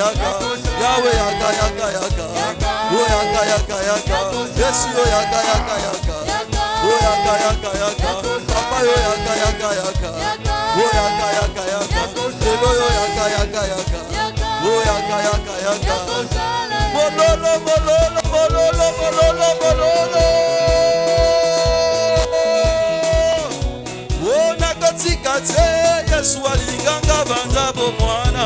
yaka. Yahweh yaka yaka yaka. Oh yaka yaka yaka. Yesu yo yaka yaka yaka. Oh yaka yaka yaka. Papa yo yaka yaka yaka. Oh yaka yaka yaka. Elo yo yaka yaka yaka. Oh yaka yaka yaka. Bololo bololo bololo bololo bololo. Oh nakotika te Yesu alinganga banja bomwana.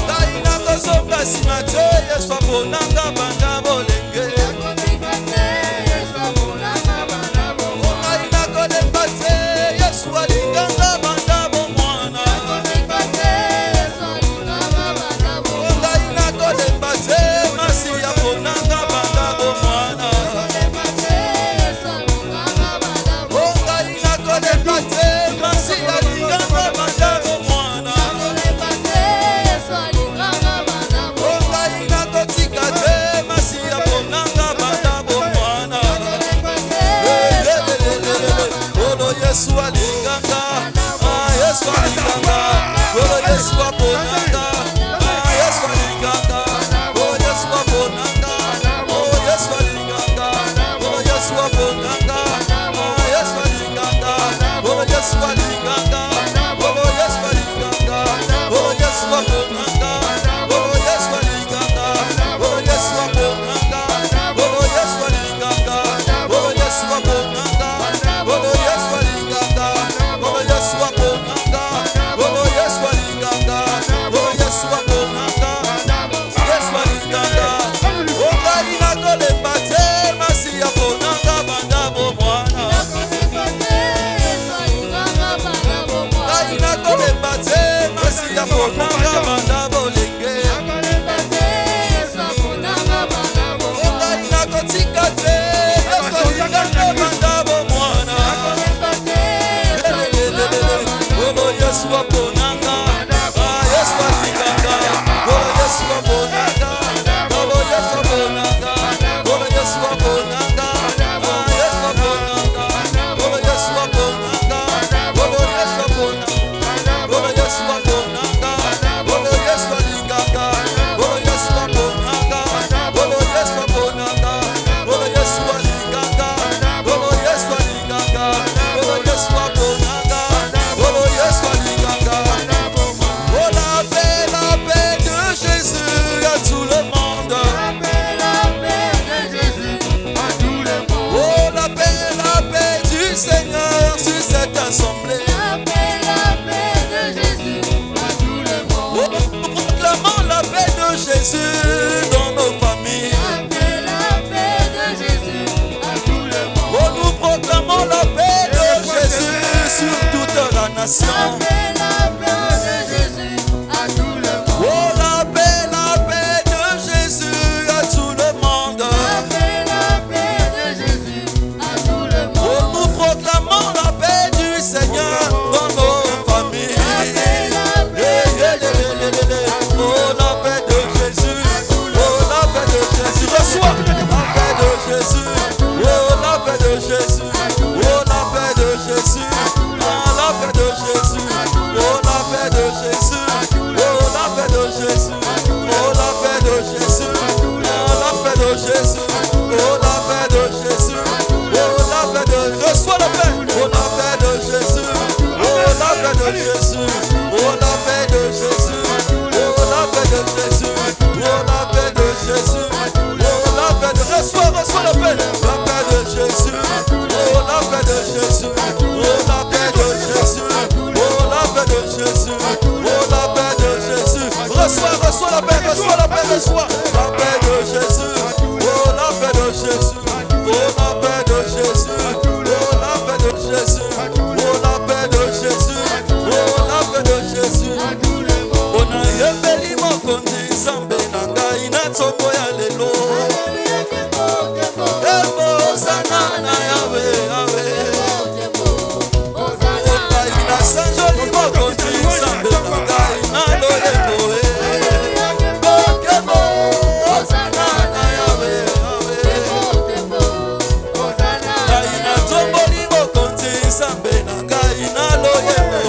Daina kozonga simate Yesu aponanga banja bolenge. Oh daina kolemba te Yesu alinganga banja bomwana. Oh daina kolemba te masi aponanga banja bomwana. Yesu alinganga, Yesu alinganga, oh Yesu aponanga, Yesu alinganga, oh Yesu aponanga, oh Yesu alinganga, oh Yesu aponanga, Yesu alinganga, oh Yesu alinganga, oh Yesu alinganga, oh Yesu aponanga, oh Yesu alinganga, oh Yesu aponanga, oh Yesu alinganga, oh Yesu aponanga, oh Yesu dans nos familles. La paix de Jésus à tout le monde. Oh, nous proclamons la paix de Jésus sur toute la nation. La paix de Jésus à tout le monde. Oh, la paix de Jésus à tout le monde. La paix de Jésus à tout le monde. Oh, nous proclamons la paix du Seigneur dans nos familles. Oh, la paix de Jésus. Oh, la paix de Jésus. Reçois la paix de Jésus. Oh, la paix de Jésus. Oh, la paix de Jésus. Ah, la paix de Jésus. Oh, la paix de Jésus. Oh, la paix de Jésus. Oh, la paix de Jésus. Ah, la paix de Jésus. Oh, la paix de Jésus. Oh, la paix de reçois la paix. Oh, la paix de Jésus. Oh, la paix de Jésus. Oh, la paix de Jésus. Oh, la paix de Jésus. Oh, la paix de Jésus. Oh, la paix de reçois la paix. La paix de Jésus. Oh, la paix de Jésus. Oh, la paix de Jésus. Oh, la paix de Jésus. Oh, la paix de Jésus. Reçois la paix, reçois la paix, reçois la paix de Jésus. Oh, la paix de Jésus. Oh, la paix de Jésus. Oh, la paix de Jésus. Oh, la paix de Jésus. Oh, la paix de Jésus. On a yembeli mokonzi Nzambe na ngai na nzongo ya lelo. Ebo sana na Yawe, Yawe. Okai na sanjoli mokonzi Nzambe na ngai na loyebo. Ebo sana na Yawe, Yawe. Okai na nzomboli mokonzi Nzambe na ngai na loyebo.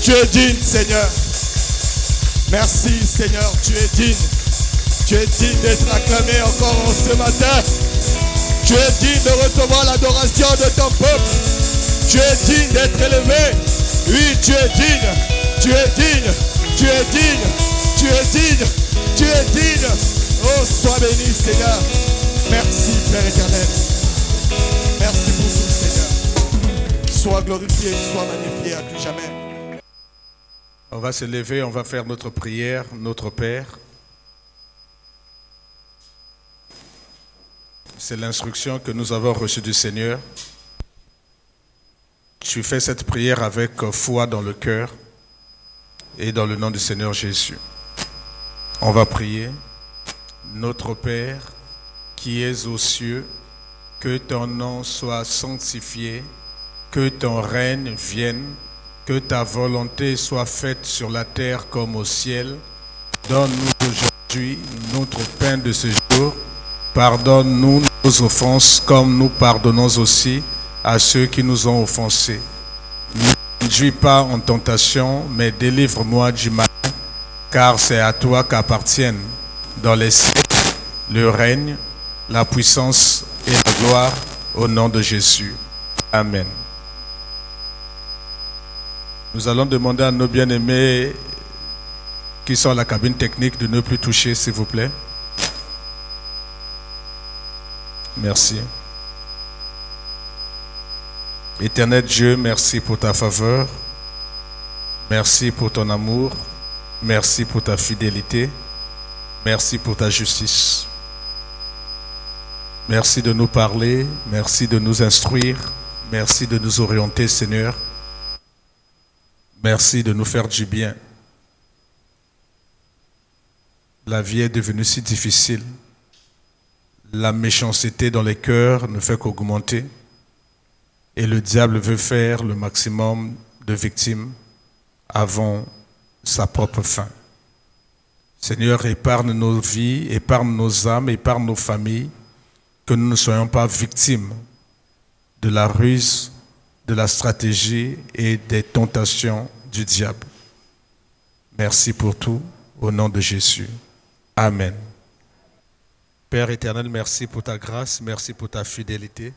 Tu es digne, Seigneur. Merci, Seigneur, tu es digne. Tu es digne d'être acclamé encore ce matin. Tu es digne de recevoir l'adoration de ton peuple. Tu es digne d'être élevé. Oui, tu es digne. Tu es digne. Tu es digne. Tu es digne. Tu es digne. Oh, sois béni, Seigneur. Merci, Père éternel. Merci pour tout, Seigneur. Sois glorifié, sois magnifié à tout jamais. On va se lever, on va faire notre prière, notre Père. C'est l'instruction que nous avons reçue du Seigneur. Tu fais cette prière avec foi dans le cœur et dans le nom du Seigneur Jésus. On va prier. Notre Père, qui es aux cieux, que ton nom soit sanctifié, que ton règne vienne, que ta volonté soit faite sur la terre comme au ciel. Donne-nous aujourd'hui notre pain de ce jour. Pardonne-nous nos offenses comme nous pardonnons aussi à ceux qui nous ont offensés. Ne conduis pas en tentation, mais délivre-moi du mal, car c'est à toi qu'appartiennent dans les siècles le règne, la puissance et la gloire au nom de Jésus. Amen. Nous allons demander à nos bien-aimés qui sont à la cabine technique de ne plus toucher, s'il vous plaît. Merci. Éternel Dieu, merci pour ta faveur. Merci pour ton amour. Merci pour ta fidélité. Merci pour ta justice. Merci de nous parler. Merci de nous instruire. Merci de nous orienter, Seigneur. Merci de nous faire du bien. La vie est devenue si difficile. La méchanceté dans les cœurs ne fait qu'augmenter. Et le diable veut faire le maximum de victimes avant sa propre fin. Seigneur, épargne nos vies, épargne nos âmes, épargne nos familles, que nous ne soyons pas victimes de la ruse, de la stratégie et des tentations du diable. Merci pour tout, au nom de Jésus. Amen. Père éternel, merci pour ta grâce, merci pour ta fidélité.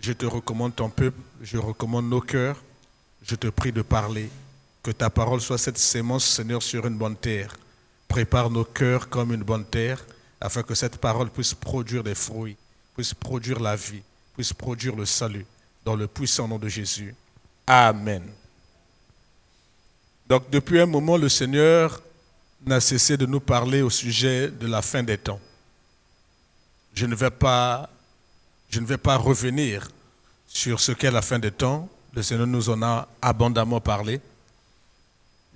Je te recommande ton peuple, je recommande nos cœurs. Je te prie de parler, que ta parole soit cette sémence, Seigneur, sur une bonne terre. Prépare nos cœurs comme une bonne terre, afin que cette parole puisse produire des fruits, puisse produire la vie, puisse produire le salut, dans le puissant nom de Jésus. Amen. Donc, depuis un moment, le Seigneur n'a cessé de nous parler au sujet de la fin des temps. Je ne vais pas revenir sur ce qu'est la fin des temps. Le Seigneur nous en a abondamment parlé.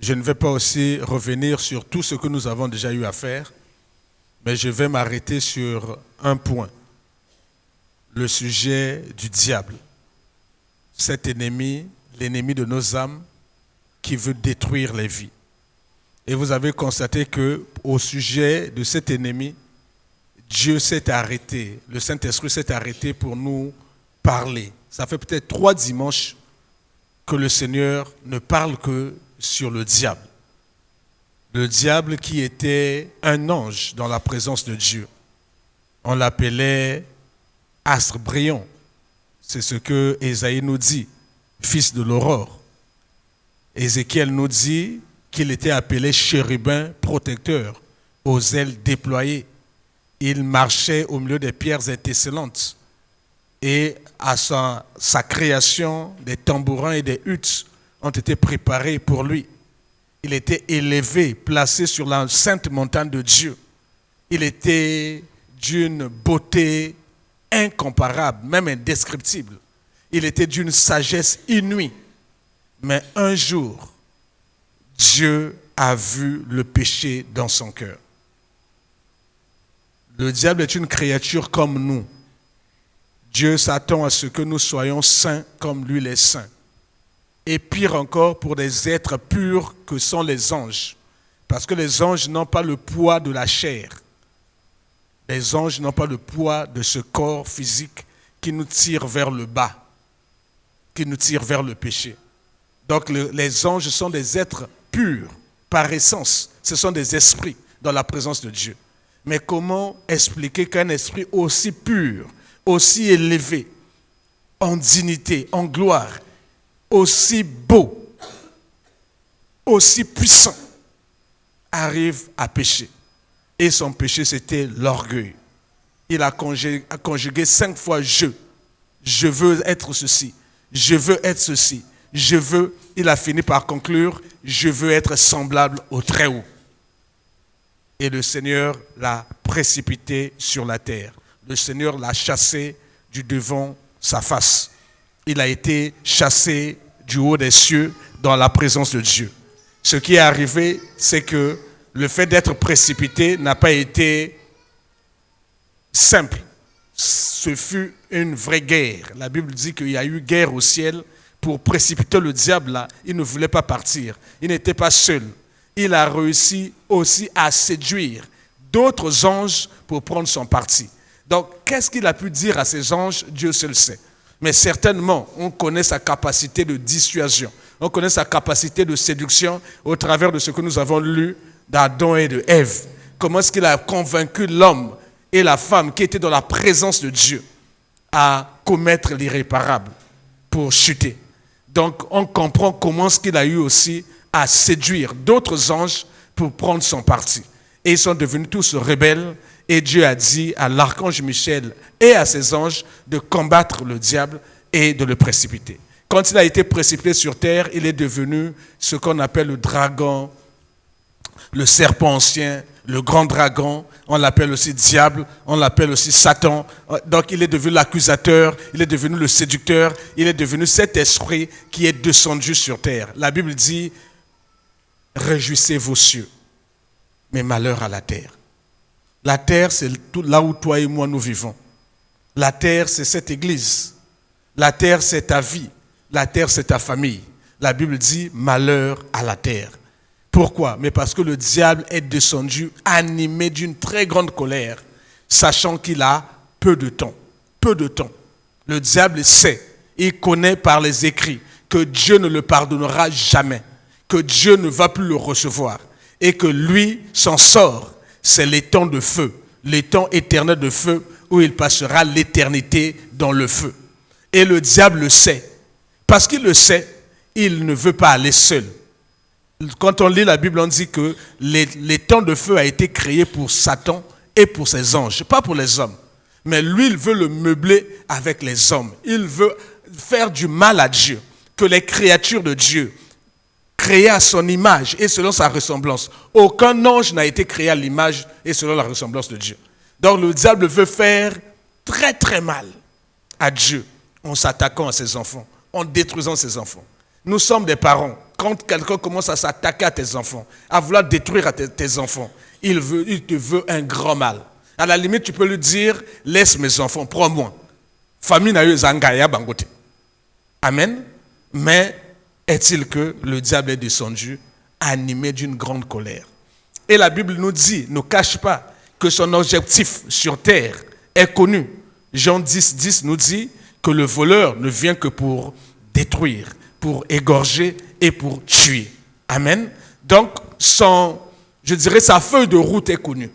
Je ne vais pas aussi revenir sur tout ce que nous avons déjà eu à faire, mais je vais m'arrêter sur un point, le sujet du diable. Cet ennemi, l'ennemi de nos âmes, qui veut détruire les vies. Et vous avez constaté qu'au sujet de cet ennemi, Dieu s'est arrêté, le Saint-Esprit s'est arrêté pour nous parler. Ça fait peut-être 3 dimanches que le Seigneur ne parle que sur le diable. Le diable qui était un ange dans la présence de Dieu. On l'appelait astre brillant. C'est ce que Ésaïe nous dit, fils de l'aurore. Ézéchiel nous dit qu'il était appelé chérubin protecteur, aux ailes déployées. Il marchait au milieu des pierres étincelantes. Et à sa création, des tambourins et des huttes ont été préparés pour lui. Il était élevé, placé sur la sainte montagne de Dieu. Il était d'une beauté incomparable, même indescriptible. Il était d'une sagesse inouïe. Mais un jour, Dieu a vu le péché dans son cœur. Le diable est une créature comme nous. Dieu s'attend à ce que nous soyons saints comme lui est saint. Et pire encore pour des êtres purs que sont les anges. Parce que les anges n'ont pas le poids de la chair. Les anges n'ont pas le poids de ce corps physique qui nous tire vers le bas, qui nous tire vers le péché. Donc les anges sont des êtres purs par essence. Ce sont des esprits dans la présence de Dieu. Mais comment expliquer qu'un esprit aussi pur, aussi élevé, en dignité, en gloire, aussi beau, aussi puissant, arrive à pécher? Et son péché, c'était l'orgueil. Il a conjugué 5 fois je veux être ceci, je veux être ceci, je veux. Il a fini par conclure, je veux être semblable au Très-Haut. Et le Seigneur l'a précipité sur la terre. Le Seigneur l'a chassé du devant sa face. Il a été chassé du haut des cieux dans la présence de Dieu. Ce qui est arrivé, c'est que le fait d'être précipité n'a pas été simple. Ce fut une vraie guerre. La Bible dit qu'il y a eu guerre au ciel pour précipiter le diable là. Il ne voulait pas partir. Il n'était pas seul. Il a réussi aussi à séduire d'autres anges pour prendre son parti. Donc, qu'est-ce qu'il a pu dire à ces anges? Dieu seul sait. Mais certainement, on connaît sa capacité de dissuasion. On connaît sa capacité de séduction au travers de ce que nous avons lu d'Adam et de Ève. Comment est-ce qu'il a convaincu l'homme et la femme qui étaient dans la présence de Dieu à commettre l'irréparable pour chuter. Donc, on comprend comment est-ce qu'il a eu aussi à séduire d'autres anges pour prendre son parti. Et ils sont devenus tous rebelles. Et Dieu a dit à l'archange Michel et à ses anges de combattre le diable et de le précipiter. Quand il a été précipité sur terre, il est devenu ce qu'on appelle le dragon, le serpent ancien, le grand dragon. On l'appelle aussi diable, on l'appelle aussi Satan. Donc il est devenu l'accusateur, il est devenu le séducteur, il est devenu cet esprit qui est descendu sur terre. La Bible dit, réjouissez-vous cieux, mais malheur à la terre. La terre, c'est là où toi et moi nous vivons. La terre, c'est cette église. La terre, c'est ta vie. La terre, c'est ta famille. La Bible dit malheur à la terre. Pourquoi? Mais parce que le diable est descendu animé d'une très grande colère, sachant qu'il a peu de temps. Peu de temps. Le diable sait il connaît par les écrits que Dieu ne le pardonnera jamais, que Dieu ne va plus le recevoir et que lui s'en sort. C'est l'étang de feu, l'étang éternel de feu où il passera l'éternité dans le feu. Et le diable le sait. Parce qu'il le sait, il ne veut pas aller seul. Quand on lit la Bible, on dit que l'étang de feu a été créé pour Satan et pour ses anges, pas pour les hommes. Mais lui, il veut le meubler avec les hommes. Il veut faire du mal à Dieu. Que les créatures de Dieu, créées à son image et selon sa ressemblance. Aucun ange n'a été créé à l'image et selon la ressemblance de Dieu. Donc le diable veut faire très très mal à Dieu en s'attaquant à ses enfants, en détruisant ses enfants. Nous sommes des parents. Quand quelqu'un commence à s'attaquer à tes enfants, à vouloir détruire tes enfants, il te veut un grand mal. À la limite, tu peux lui dire, laisse mes enfants, prends-moi. Famille n'a eu zangaya bangote. Amen. Mais est-il que le diable est descendu animé d'une grande colère? Et la Bible nous dit, ne cache pas que son objectif sur terre est connu. Jean 10, 10 nous dit que le voleur ne vient que pour détruire, pour égorger et pour tuer. Amen. Donc, sa feuille de route est connue.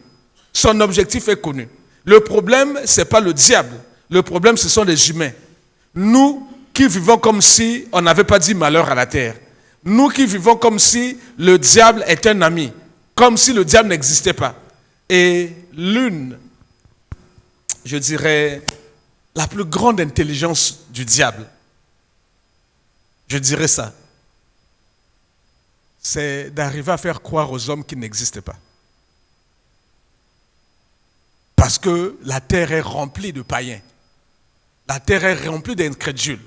Son objectif est connu. Le problème, ce n'est pas le diable. Le problème, ce sont les humains. Nous qui vivons comme si on n'avait pas dit malheur à la terre. Nous qui vivons comme si le diable est un ami. Comme si le diable n'existait pas. Et la plus grande intelligence du diable, je dirais ça, c'est d'arriver à faire croire aux hommes qu'ils n'existent pas. Parce que la terre est remplie de païens. La terre est remplie d'incrédules.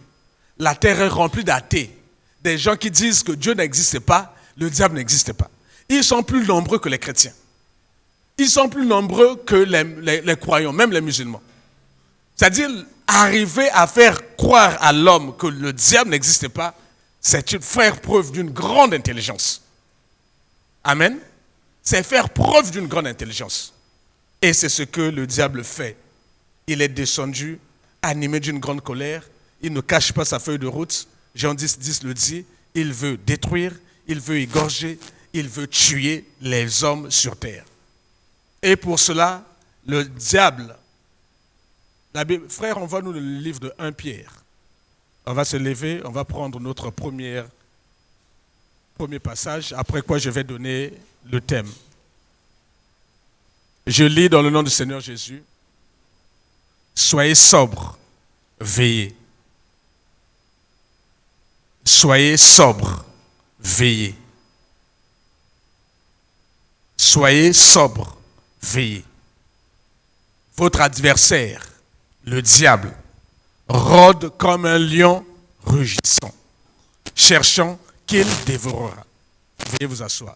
La terre est remplie d'athées. Des gens qui disent que Dieu n'existe pas, le diable n'existe pas. Ils sont plus nombreux que les chrétiens. Ils sont plus nombreux que les croyants, même les musulmans. C'est-à-dire, arriver à faire croire à l'homme que le diable n'existe pas, c'est faire preuve d'une grande intelligence. Amen. C'est faire preuve d'une grande intelligence. Et c'est ce que le diable fait. Il est descendu, animé d'une grande colère. Il ne cache pas sa feuille de route. Jean 10, 10 le dit. Il veut détruire, il veut égorger, il veut tuer les hommes sur terre. Et pour cela, le diable, frère, on va nous le livre de 1 Pierre. On va se lever, on va prendre notre premier passage, après quoi je vais donner le thème. Je lis dans le nom du Seigneur Jésus. Soyez sobres, veillez. Soyez sobres, veillez. Soyez sobres, veillez. Votre adversaire, le diable, rôde comme un lion rugissant, cherchant qu'il dévorera. Veuillez vous asseoir.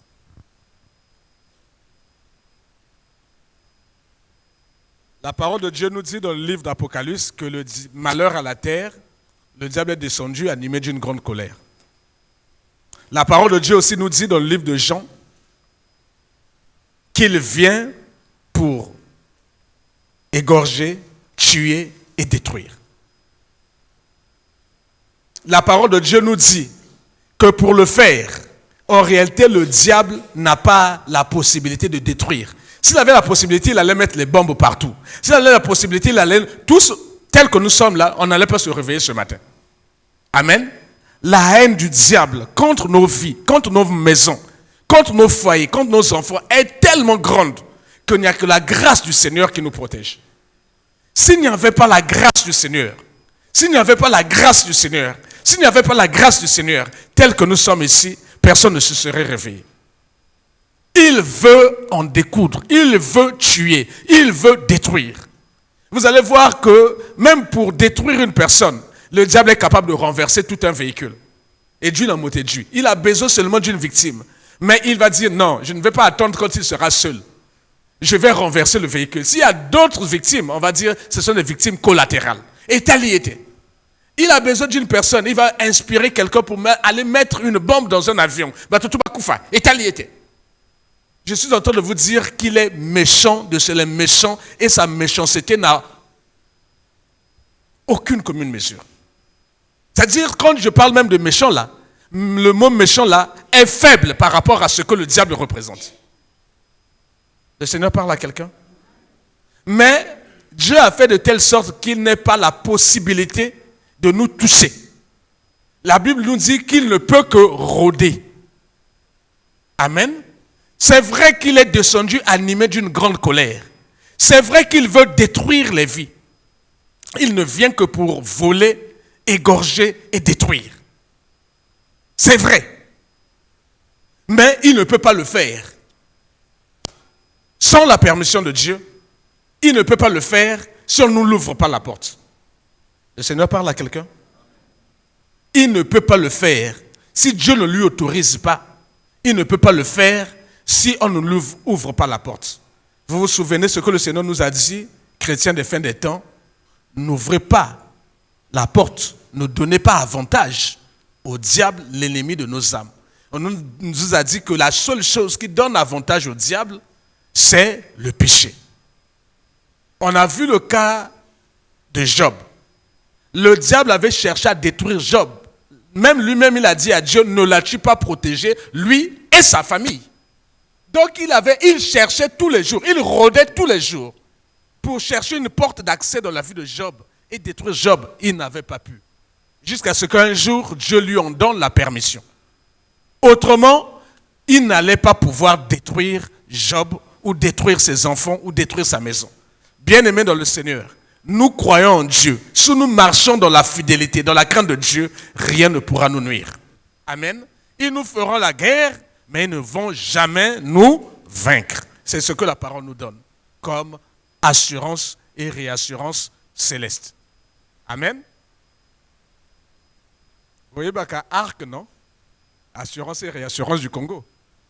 La parole de Dieu nous dit dans le livre d'Apocalypse que le malheur à la terre, le diable est descendu animé d'une grande colère. La parole de Dieu aussi nous dit dans le livre de Jean qu'il vient pour égorger, tuer et détruire. La parole de Dieu nous dit que pour le faire, en réalité, le diable n'a pas la possibilité de détruire. S'il avait la possibilité, il allait mettre les bombes partout. S'il avait la possibilité, il allait, tous tels que nous sommes là, on n'allait pas se réveiller ce matin. Amen. La haine du diable contre nos vies, contre nos maisons, contre nos foyers, contre nos enfants est tellement grande qu'il n'y a que la grâce du Seigneur qui nous protège. S'il n'y avait pas la grâce du Seigneur, s'il n'y avait pas la grâce du Seigneur, s'il n'y avait pas la grâce du Seigneur, tel que nous sommes ici, personne ne se serait réveillé. Il veut en découdre, il veut tuer, il veut détruire. Vous allez voir que même pour détruire une personne, le diable est capable de renverser tout un véhicule. Et Dieu n'a moté Dieu. Il a besoin seulement d'une victime. Mais il va dire non, je ne vais pas attendre quand il sera seul. Je vais renverser le véhicule. S'il y a d'autres victimes, on va dire ce sont des victimes collatérales. Et tel y était. Il a besoin d'une personne, il va inspirer quelqu'un pour aller mettre une bombe dans un avion. Et tel y était. Je suis en train de vous dire qu'il est méchant de chez les méchants et sa méchanceté n'a aucune commune mesure. C'est-à-dire, quand je parle même de méchant là, le mot méchant là est faible par rapport à ce que le diable représente. Le Seigneur parle à quelqu'un. Mais Dieu a fait de telle sorte qu'il n'ait pas la possibilité de nous toucher. La Bible nous dit qu'il ne peut que rôder. Amen. C'est vrai qu'il est descendu animé d'une grande colère. C'est vrai qu'il veut détruire les vies. Il ne vient que pour voler, égorger et détruire. C'est vrai. Mais il ne peut pas le faire. Sans la permission de Dieu, il ne peut pas le faire si on ne nous l'ouvre pas la porte. Le Seigneur parle à quelqu'un. Il ne peut pas le faire si Dieu ne lui autorise pas. Il ne peut pas le faire si on ne lui ouvre pas la porte. Vous vous souvenez ce que le Seigneur nous a dit, chrétiens des fins des temps, n'ouvrez pas la porte, ne donnez pas avantage au diable, l'ennemi de nos âmes. On nous a dit que la seule chose qui donne avantage au diable, c'est le péché. On a vu le cas de Job. Le diable avait cherché à détruire Job. Même lui-même, il a dit à Dieu, ne l'as-tu pas protégé, lui et sa famille? Donc il cherchait tous les jours, il rôdait tous les jours pour chercher une porte d'accès dans la vie de Job et détruire Job. Il n'avait pas pu. Jusqu'à ce qu'un jour, Dieu lui en donne la permission. Autrement, il n'allait pas pouvoir détruire Job ou détruire ses enfants ou détruire sa maison. Bien-aimés dans le Seigneur, nous croyons en Dieu. Si nous marchons dans la fidélité, dans la crainte de Dieu, rien ne pourra nous nuire. Amen. Ils nous feront la guerre, mais ils ne vont jamais nous vaincre. C'est ce que la parole nous donne comme assurance et réassurance céleste. Amen. Vous voyez, baka arc, non? Assurance et réassurance du Congo.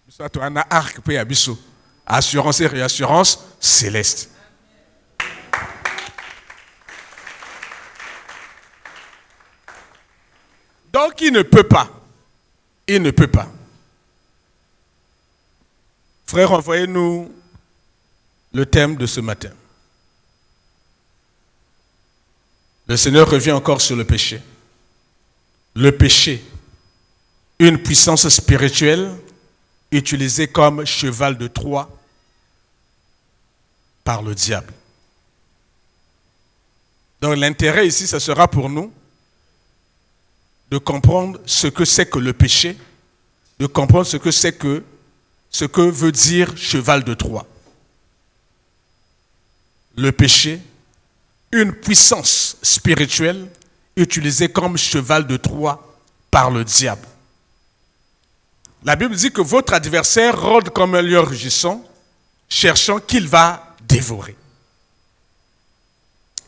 Soit tu as un arc, puis abisso. Assurance et réassurance céleste. Donc il ne peut pas. Il ne peut pas. Frère, envoyez-nous le thème de ce matin. Le Seigneur revient encore sur le péché. Le péché, une puissance spirituelle utilisée comme cheval de Troie par le diable. Donc l'intérêt ici, ce sera pour nous de comprendre ce que c'est que le péché, de comprendre ce que veut dire cheval de Troie. Le péché, une puissance spirituelle utilisée comme cheval de Troie par le diable. La Bible dit que votre adversaire rôde comme un lion rugissant, cherchant qu'il va dévorer.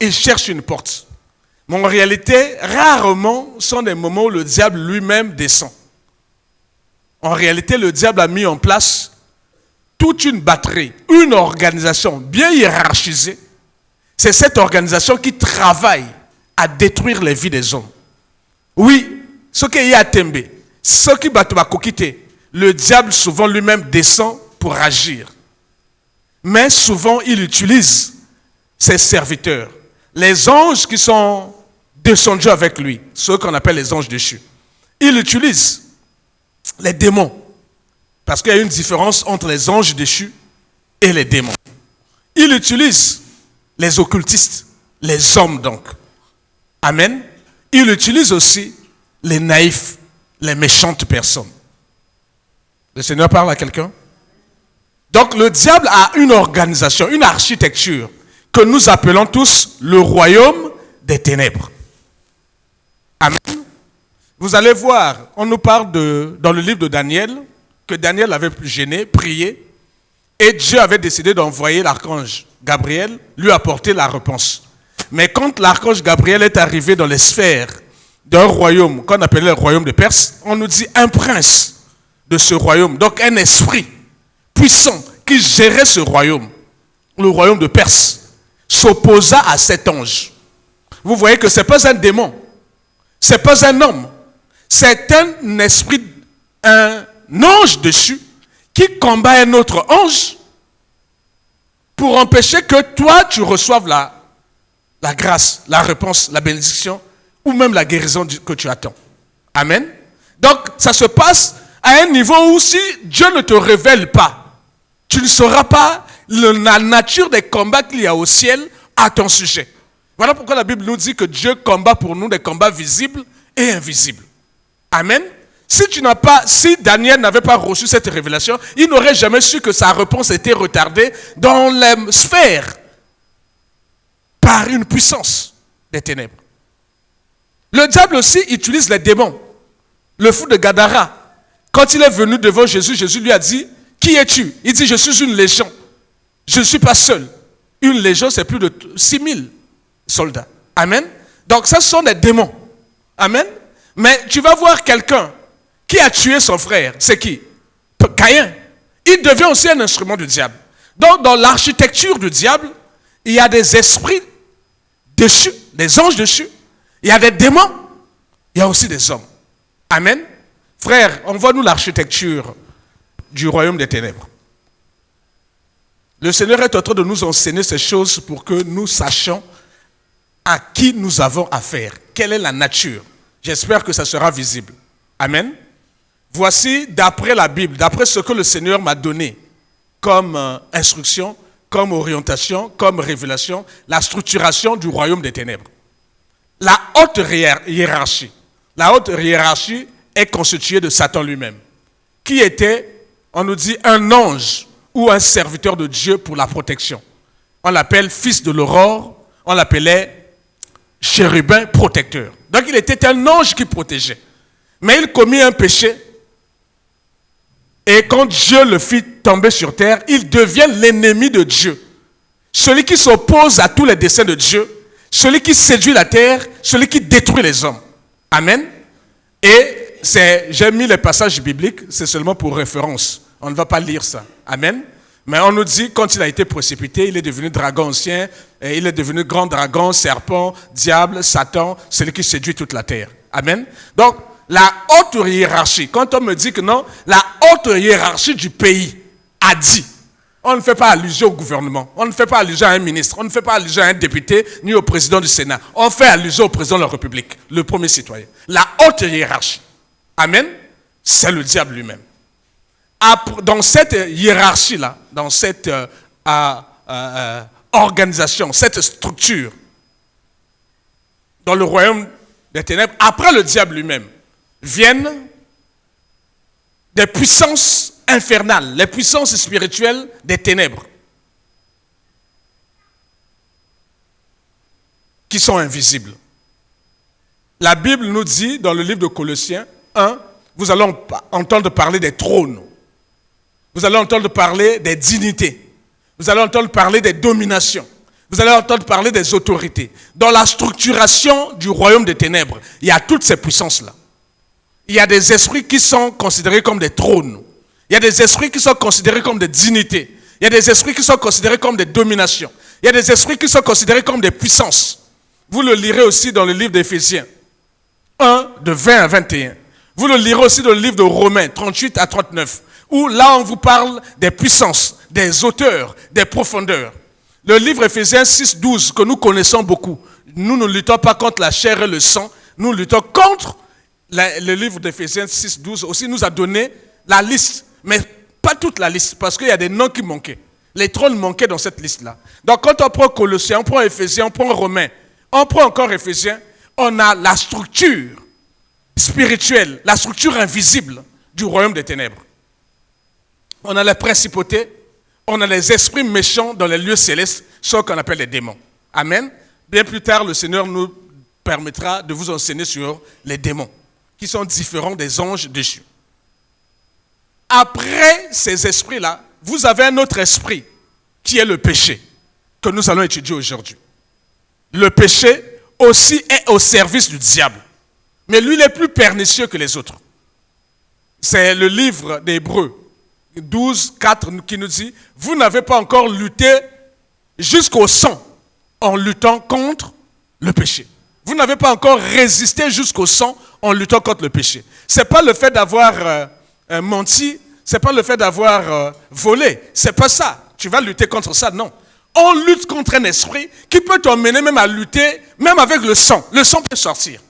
Il cherche une porte. Mais en réalité, rarement sont des moments où le diable lui-même descend. En réalité, le diable a mis en place toute une batterie, une organisation bien hiérarchisée. C'est cette organisation qui travaille à détruire les vies des hommes. Oui, ce qui est à Tembe, ce qui va coquiter, le diable souvent lui-même descend pour agir. Mais souvent, il utilise ses serviteurs, les anges qui sont descendus avec lui, ceux qu'on appelle les anges déchus. Il utilise les démons, parce qu'il y a une différence entre les anges déchus et les démons. Il utilise les occultistes, les hommes donc. Amen. Il utilise aussi les naïfs, les méchantes personnes. Le Seigneur parle à quelqu'un? Donc le diable a une organisation, une architecture que nous appelons tous le royaume des ténèbres. Amen. Vous allez voir, on nous parle dans le livre de Daniel, que Daniel avait gêné, prié, et Dieu avait décidé d'envoyer l'archange Gabriel lui apporter la réponse. Mais quand l'archange Gabriel est arrivé dans les sphères d'un royaume qu'on appelait le royaume de Perse, on nous dit un prince de ce royaume, donc un esprit puissant qui gérait ce royaume, le royaume de Perse, s'opposa à cet ange. Vous voyez que ce n'est pas un démon, ce n'est pas un homme, c'est un esprit, un ange déchu qui combat un autre ange pour empêcher que toi tu reçoives la grâce, la réponse, la bénédiction ou même la guérison que tu attends. Amen. Donc, ça se passe à un niveau où si Dieu ne te révèle pas, tu ne sauras pas la nature des combats qu'il y a au ciel à ton sujet. Voilà pourquoi la Bible nous dit que Dieu combat pour nous des combats visibles et invisibles. Amen. Si Daniel n'avait pas reçu cette révélation, il n'aurait jamais su que sa réponse était retardée dans les sphères par une puissance des ténèbres. Le diable aussi utilise les démons. Le fou de Gadara, quand il est venu devant Jésus, Jésus lui a dit, « Qui es-tu » Il dit, « Je suis une légion. Je ne suis pas seul. » Une légion, c'est plus de 6000 soldats. Amen. Donc, ça, ce sont des démons. Amen. Mais tu vas voir quelqu'un qui a tué son frère. C'est qui? Caïn. Il devient aussi un instrument du diable. Donc, dans l'architecture du diable, il y a des esprits déchus, des anges déchus. Il y a des démons. Il y a aussi des hommes. Amen. Frère, envoie-nous l'architecture du royaume des ténèbres. Le Seigneur est en train de nous enseigner ces choses pour que nous sachions à qui nous avons affaire. Quelle est la nature? J'espère que ça sera visible. Amen. Voici, d'après la Bible, d'après ce que le Seigneur m'a donné comme instruction, comme orientation, comme révélation, la structuration du royaume des ténèbres. La haute hiérarchie. La haute hiérarchie est constituée de Satan lui-même, qui était, on nous dit, un ange ou un serviteur de Dieu pour la protection. On l'appelle fils de l'aurore, on l'appelait chérubin protecteur. Donc il était un ange qui protégeait. Mais il commit un péché. Et quand Dieu le fit tomber sur terre, il devient l'ennemi de Dieu. Celui qui s'oppose à tous les desseins de Dieu, celui qui séduit la terre, celui qui détruit les hommes. Amen. Et j'ai mis les passages bibliques, c'est seulement pour référence. On ne va pas lire ça. Amen. Mais on nous dit, quand il a été précipité, il est devenu dragon ancien, et il est devenu grand dragon, serpent, diable, Satan, celui qui séduit toute la terre. Amen. Donc, la haute hiérarchie, quand on me dit que non, la haute hiérarchie du pays a dit, on ne fait pas allusion au gouvernement, on ne fait pas allusion à un ministre, on ne fait pas allusion à un député, ni au président du Sénat. On fait allusion au président de la République, le premier citoyen. La haute hiérarchie, amen, c'est le diable lui-même. Dans cette hiérarchie-là, dans cette organisation, cette structure, dans le royaume des ténèbres, après le diable lui-même, viennent des puissances infernales, les puissances spirituelles des ténèbres, qui sont invisibles. La Bible nous dit, dans le livre de Colossiens 1, vous allez entendre parler des trônes, vous allez entendre parler des dignités, vous allez entendre parler des dominations, vous allez entendre parler des autorités. Dans la structuration du royaume des ténèbres, il y a toutes ces puissances-là. Il y a des esprits qui sont considérés comme des trônes. Il y a des esprits qui sont considérés comme des dignités. Il y a des esprits qui sont considérés comme des dominations. Il y a des esprits qui sont considérés comme des puissances. Vous le lirez aussi dans le livre d'Éphésiens 1, de 20 à 21. Vous le lirez aussi dans le livre de Romains 38 à 39, où là on vous parle des puissances, des hauteurs, des profondeurs. Le livre Éphésiens 6, 12, que nous connaissons beaucoup. Nous ne luttons pas contre la chair et le sang, nous luttons contre. Le livre d'Éphésiens 6, 12 aussi nous a donné la liste, mais pas toute la liste, parce qu'il y a des noms qui manquaient. Les trônes manquaient dans cette liste-là. Donc quand on prend Colossiens, on prend Éphésiens, on prend Romains, on prend encore Éphésiens, on a la structure spirituelle, la structure invisible du royaume des ténèbres. On a les principautés, on a les esprits méchants dans les lieux célestes, ce qu'on appelle les démons. Amen. Bien plus tard, le Seigneur nous permettra de vous enseigner sur les démons, qui sont différents des anges déchus. Après ces esprits-là, vous avez un autre esprit, qui est le péché, que nous allons étudier aujourd'hui. Le péché aussi est au service du diable, mais lui il est plus pernicieux que les autres. C'est le livre d'Hébreux 12, 4 qui nous dit, vous n'avez pas encore lutté jusqu'au sang en luttant contre le péché. Vous n'avez pas encore résisté jusqu'au sang en luttant contre le péché. Ce n'est pas le fait d'avoir menti, ce n'est pas le fait d'avoir volé, ce n'est pas ça. Tu vas lutter contre ça, non. On lutte contre un esprit qui peut t'emmener même à lutter, même avec le sang. Le sang peut sortir.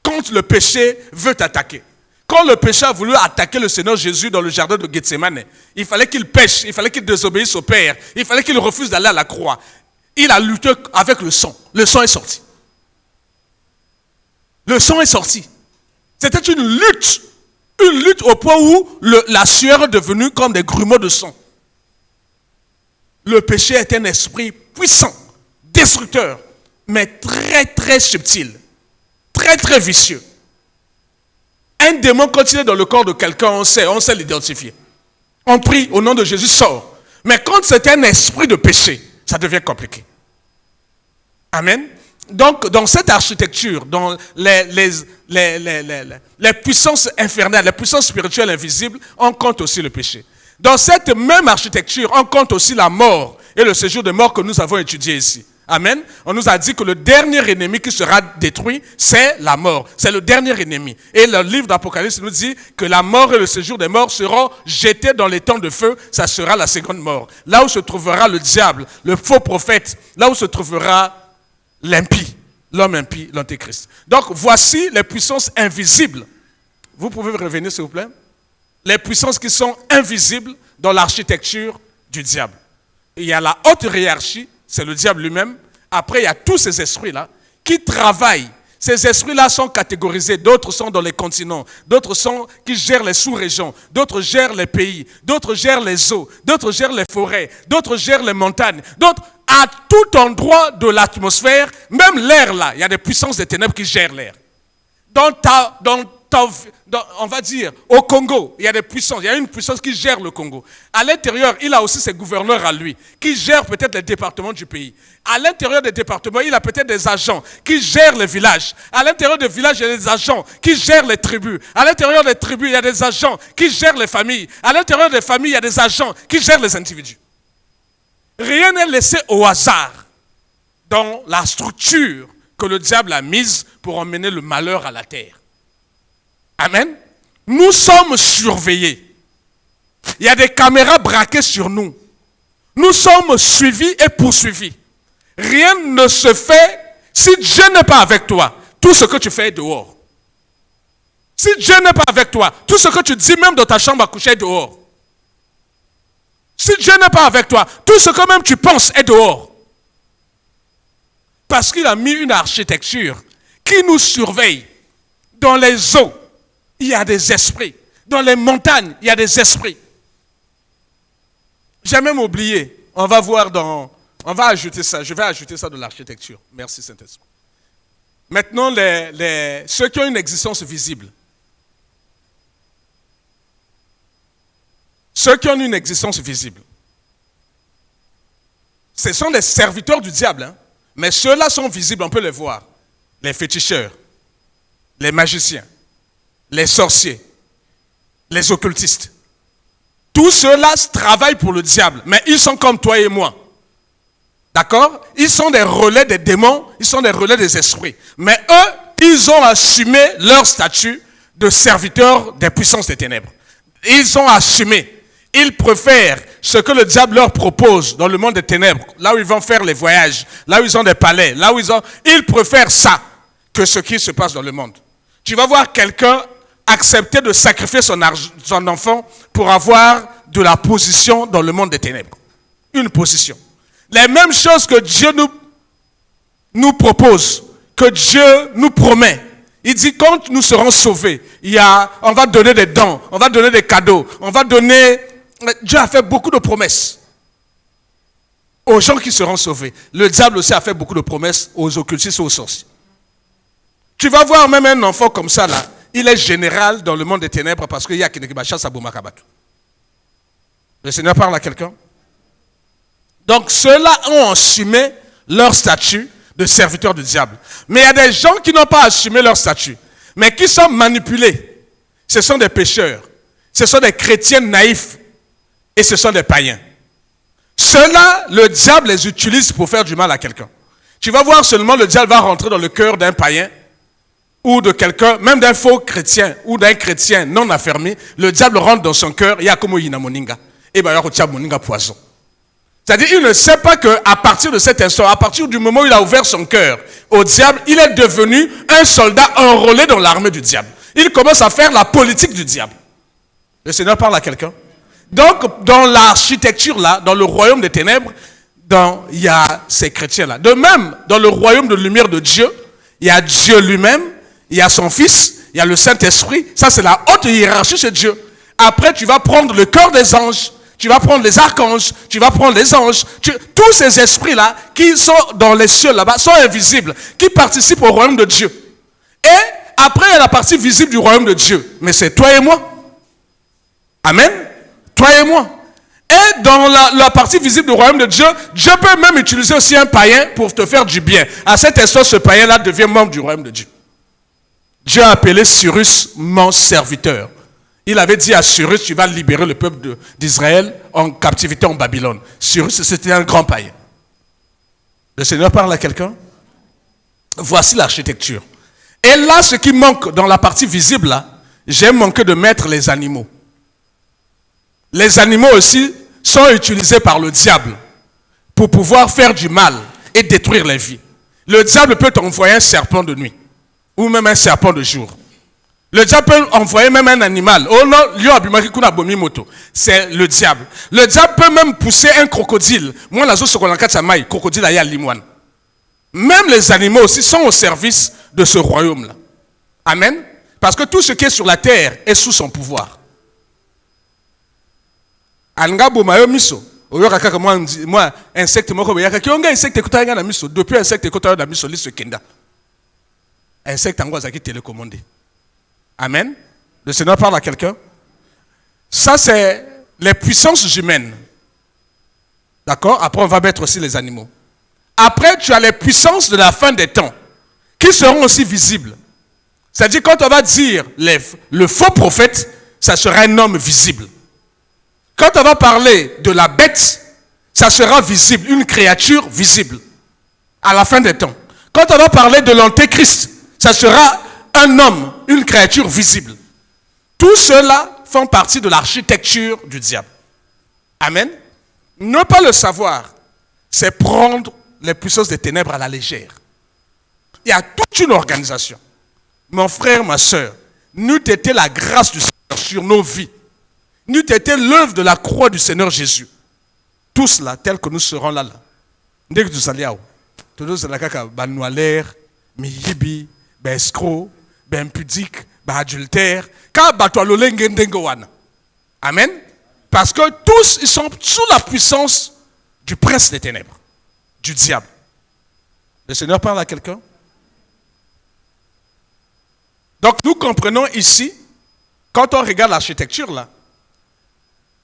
quand le péché veut t'attaquer. Quand le péché a voulu attaquer le Seigneur Jésus dans le jardin de Gethsemane, il fallait qu'il pêche, il fallait qu'il désobéisse au Père, il fallait qu'il refuse d'aller à la croix. Il a lutté avec le sang. Le sang est sorti. Le sang est sorti. C'était une lutte au point où la sueur est devenue comme des grumeaux de sang. Le péché est un esprit puissant, destructeur, mais très très subtil, très très vicieux. Un démon, quand il est dans le corps de quelqu'un, on sait l'identifier. On prie, au nom de Jésus, sort. Mais quand c'est un esprit de péché, ça devient compliqué. Amen. Donc, dans cette architecture, dans les puissances infernales, les puissances spirituelles invisibles, on compte aussi le péché. Dans cette même architecture, on compte aussi la mort et le séjour de mort que nous avons étudié ici. Amen. On nous a dit que le dernier ennemi qui sera détruit, c'est la mort. C'est le dernier ennemi. Et le livre d'Apocalypse nous dit que la mort et le séjour des morts seront jetés dans les temps de feu. Ça sera la seconde mort. Là où se trouvera le diable, le faux prophète, là où se trouvera l'impie, l'homme impie, l'antéchrist. Donc, voici les puissances invisibles. Vous pouvez revenir, s'il vous plaît? Les puissances qui sont invisibles dans l'architecture du diable. Il y a la haute hiérarchie, c'est le diable lui-même. Après, il y a tous ces esprits-là qui travaillent. Ces esprits-là sont catégorisés. D'autres sont dans les continents. D'autres sont qui gèrent les sous-régions. D'autres gèrent les pays. D'autres gèrent les eaux. D'autres gèrent les forêts. D'autres gèrent les montagnes. D'autres, à tout endroit de l'atmosphère, même l'air là, il y a des puissances des ténèbres qui gèrent l'air. On va dire, au Congo, il y a des puissances. Il y a une puissance qui gère le Congo. À l'intérieur, il a aussi ses gouverneurs à lui, qui gèrent peut-être les départements du pays. À l'intérieur des départements, il a peut-être des agents qui gèrent les villages. À l'intérieur des villages, il y a des agents qui gèrent les tribus. À l'intérieur des tribus, il y a des agents qui gèrent les familles. À l'intérieur des familles, il y a des agents qui gèrent les individus. Rien n'est laissé au hasard dans la structure que le diable a mise pour emmener le malheur à la terre. Amen. Nous sommes surveillés. Il y a des caméras braquées sur nous. Nous sommes suivis et poursuivis. Rien ne se fait si Dieu n'est pas avec toi. Tout ce que tu fais est dehors. Si Dieu n'est pas avec toi, tout ce que tu dis même dans ta chambre à coucher est dehors. Si Dieu n'est pas avec toi, tout ce que même tu penses est dehors. Parce qu'il a mis une architecture qui nous surveille. Dans les eaux, il y a des esprits. Dans les montagnes, il y a des esprits. J'ai même oublié. On va ajouter ça. Je vais ajouter ça de l'architecture. Merci Saint-Esprit. Maintenant, ceux qui ont une existence visible. Ceux qui ont une existence visible. Ce sont les serviteurs du diable. Hein? Mais ceux-là sont visibles, on peut les voir. Les féticheurs, les magiciens, les sorciers, les occultistes. Tous ceux-là travaillent pour le diable, mais ils sont comme toi et moi. D'accord? Ils sont des relais des démons, ils sont des relais des esprits. Mais eux, ils ont assumé leur statut de serviteurs des puissances des ténèbres. Ils ont assumé. Ils préfèrent ce que le diable leur propose dans le monde des ténèbres, là où ils vont faire les voyages, là où ils ont des palais, là où ils préfèrent ça que ce qui se passe dans le monde. Tu vas voir quelqu'un accepter de sacrifier son enfant pour avoir de la position dans le monde des ténèbres. Une position. Les mêmes choses que Dieu nous propose, que Dieu nous promet. Il dit quand nous serons sauvés, on va donner des dons, on va donner des cadeaux, on va donner... Dieu a fait beaucoup de promesses aux gens qui seront sauvés. Le diable aussi a fait beaucoup de promesses aux occultistes et aux sorciers. Tu vas voir même un enfant comme ça là, il est général dans le monde des ténèbres parce qu'il y a Kinekibacha Sabumakabatu. Le Seigneur parle à quelqu'un. Donc ceux-là ont assumé leur statut de serviteur du diable. Mais il y a des gens qui n'ont pas assumé leur statut, mais qui sont manipulés. Ce sont des pécheurs, ce sont des chrétiens naïfs et ce sont des païens. Ceux-là, le diable les utilise pour faire du mal à quelqu'un. Tu vas voir seulement le diable va rentrer dans le cœur d'un païen ou de quelqu'un, même d'un faux chrétien ou d'un chrétien non affermi. Le diable rentre dans son cœur, il y a comme Yina Moninga. Et bien il y a Moninga poison. C'est-à-dire, il ne sait pas qu'à partir de cet instant, à partir du moment où il a ouvert son cœur au diable, il est devenu un soldat enrôlé dans l'armée du diable. Il commence à faire la politique du diable. Le Seigneur parle à quelqu'un. Donc, dans l'architecture là, dans le royaume des ténèbres, il y a ces chrétiens-là. De même, dans le royaume de lumière de Dieu, il y a Dieu lui-même, il y a son Fils, il y a le Saint-Esprit. Ça, c'est la haute hiérarchie chez Dieu. Après, tu vas prendre le cœur des anges, tu vas prendre les archanges, tu vas prendre les anges. Tous ces esprits-là qui sont dans les cieux là-bas sont invisibles, qui participent au royaume de Dieu. Et après, il y a la partie visible du royaume de Dieu. Mais c'est toi et moi. Amen. Toi et moi. Et dans la partie visible du royaume de Dieu, Dieu peut même utiliser aussi un païen pour te faire du bien. À cet instant, ce païen-là devient membre du royaume de Dieu. Dieu a appelé Cyrus mon serviteur. Il avait dit à Cyrus, tu vas libérer le peuple d'Israël en captivité en Babylone. Cyrus, c'était un grand païen. Le Seigneur parle à quelqu'un. Voici l'architecture. Et là, ce qui manque dans la partie visible, là, j'ai manqué de mettre les animaux. Les animaux aussi sont utilisés par le diable pour pouvoir faire du mal et détruire les vies. Le diable peut t'envoyer un serpent de nuit ou même un serpent de jour. Le diable peut envoyer même un animal. Oh non, c'est le diable. Le diable peut même pousser un crocodile. Moi, la zone crocodile à Limoine. Même les animaux aussi sont au service de ce royaume-là. Amen. Parce que tout ce qui est sur la terre est sous son pouvoir. Moi, insecte, depuis insecte, insecte qui télécommandé. Amen. Le Seigneur parle à quelqu'un. Ça, c'est les puissances humaines. D'accord? Après, on va mettre aussi les animaux. Après, tu as les puissances de la fin des temps qui seront aussi visibles. C'est-à-dire, quand on va dire le faux prophète, ça sera un homme visible. Quand on va parler de la bête, ça sera visible, une créature visible à la fin des temps. Quand on va parler de l'antéchrist, ça sera un homme, une créature visible. Tout cela font partie de l'architecture du diable. Amen. Ne pas le savoir, c'est prendre les puissances des ténèbres à la légère. Il y a toute une organisation. Mon frère, ma soeur, n'eût été la grâce du Seigneur sur nos vies, n'eût été l'œuvre de la croix du Seigneur Jésus. Tous là, tels que nous serons là. Dès que nous allons, tous là, miyibi, escroc, impudique, adultère, amen. Parce que tous, ils sont sous la puissance du prince des ténèbres, du diable. Le Seigneur parle à quelqu'un. Donc nous comprenons ici, quand on regarde l'architecture là,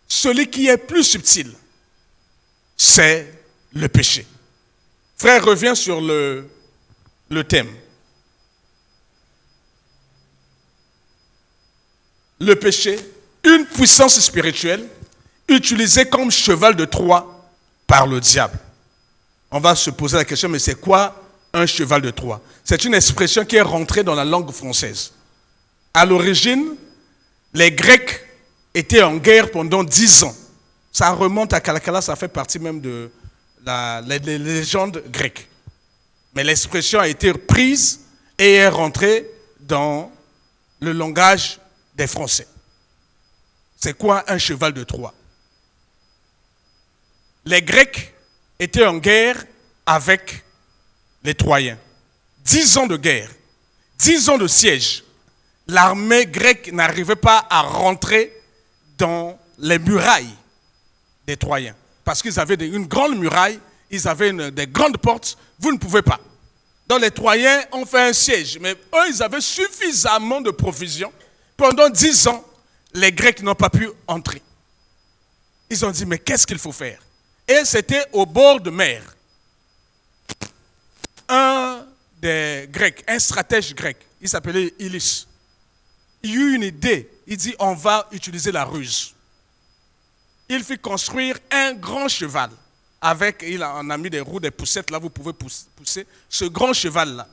celui qui est plus subtil, c'est le péché. Frère, reviens sur le thème. Le péché, une puissance spirituelle utilisée comme cheval de Troie par le diable. On va se poser la question, mais c'est quoi un cheval de Troie? C'est une expression qui est rentrée dans la langue française. À l'origine, les Grecs étaient en guerre pendant 10 ans. Ça remonte à Kalakala, ça fait partie même de les légendes grecques. Mais l'expression a été prise et est rentrée dans le langage des Français. C'est quoi un cheval de Troie? Les Grecs étaient en guerre avec les Troyens. 10 ans de guerre, 10 ans de siège. L'armée grecque n'arrivait pas à rentrer dans les murailles des Troyens. Parce qu'ils avaient une grande muraille, ils avaient des grandes portes, vous ne pouvez pas. Donc les Troyens ont fait un siège, mais eux, ils avaient suffisamment de provisions. Pendant 10 ans, les Grecs n'ont pas pu entrer. Ils ont dit, mais qu'est-ce qu'il faut faire? Et c'était au bord de mer. Un des Grecs, un stratège grec, il s'appelait Ulysse. Il eut une idée. Il dit, on va utiliser la ruse. Il fit construire un grand cheval. On a mis des roues, des poussettes, là vous pouvez pousser ce grand cheval-là.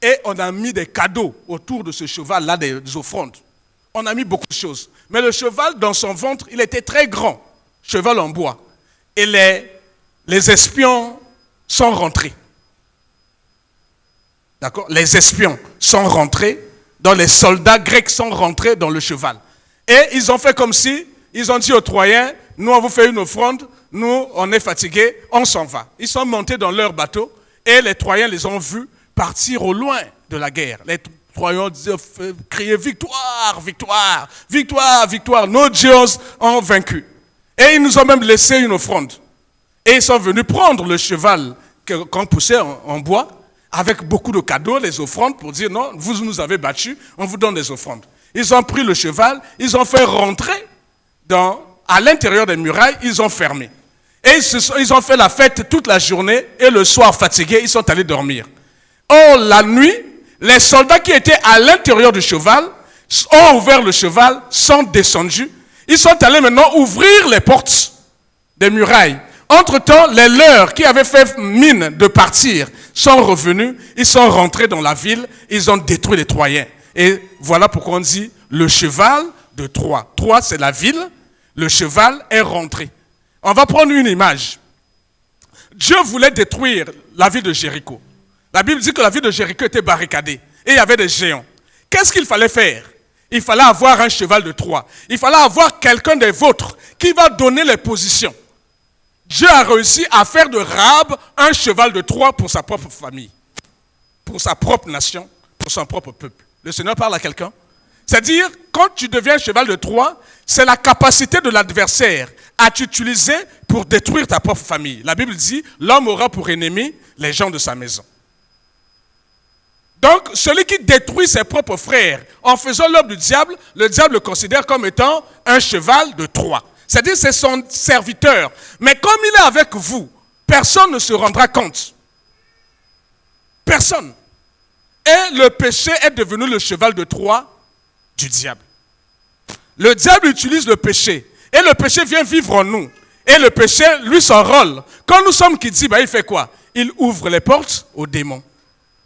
Et on a mis des cadeaux autour de ce cheval-là, des offrandes. On a mis beaucoup de choses. Mais le cheval, dans son ventre, il était très grand. Cheval en bois. Et les espions sont rentrés. D'accord? Les espions sont rentrés, donc les soldats grecs sont rentrés dans le cheval. Et ils ont fait comme si, ils ont dit aux Troyens, nous on vous fait une offrande, nous on est fatigués, on s'en va. Ils sont montés dans leur bateau et les Troyens les ont vus partir au loin de la guerre. Les Troyens criaient victoire, victoire, victoire, victoire. Nos dieux ont vaincu. Et ils nous ont même laissé une offrande. Et ils sont venus prendre le cheval qu'on poussait en bois avec beaucoup de cadeaux, les offrandes, pour dire non, vous nous avez battus, on vous donne des offrandes. Ils ont pris le cheval, ils ont fait rentrer à l'intérieur des murailles, ils ont fermé. Et ils ont fait la fête toute la journée et le soir, fatigués, ils sont allés dormir. Or, la nuit, les soldats qui étaient à l'intérieur du cheval ont ouvert le cheval, sont descendus. Ils sont allés maintenant ouvrir les portes des murailles. Entre-temps, les leurs qui avaient fait mine de partir sont revenus, ils sont rentrés dans la ville, ils ont détruit les Troyens. Et voilà pourquoi on dit le cheval de Troie. Troie, c'est la ville, le cheval est rentré. On va prendre une image. Dieu voulait détruire la ville de Jéricho. La Bible dit que la ville de Jéricho était barricadée et il y avait des géants. Qu'est-ce qu'il fallait faire? Il fallait avoir un cheval de Troie. Il fallait avoir quelqu'un des vôtres qui va donner les positions. Dieu a réussi à faire de Rahab un cheval de Troie pour sa propre famille, pour sa propre nation, pour son propre peuple. Le Seigneur parle à quelqu'un. C'est-à-dire, quand tu deviens un cheval de Troie, c'est la capacité de l'adversaire à t'utiliser pour détruire ta propre famille. La Bible dit, l'homme aura pour ennemi les gens de sa maison. Donc, celui qui détruit ses propres frères en faisant l'œuvre du diable, le diable le considère comme étant un cheval de Troie. C'est-à-dire, c'est son serviteur. Mais comme il est avec vous, personne ne se rendra compte. Personne. Et le péché est devenu le cheval de Troie du diable. Le diable utilise le péché. Et le péché vient vivre en nous. Et le péché, lui, son rôle. Quand nous sommes qui dit, il fait quoi? Il ouvre les portes aux démons.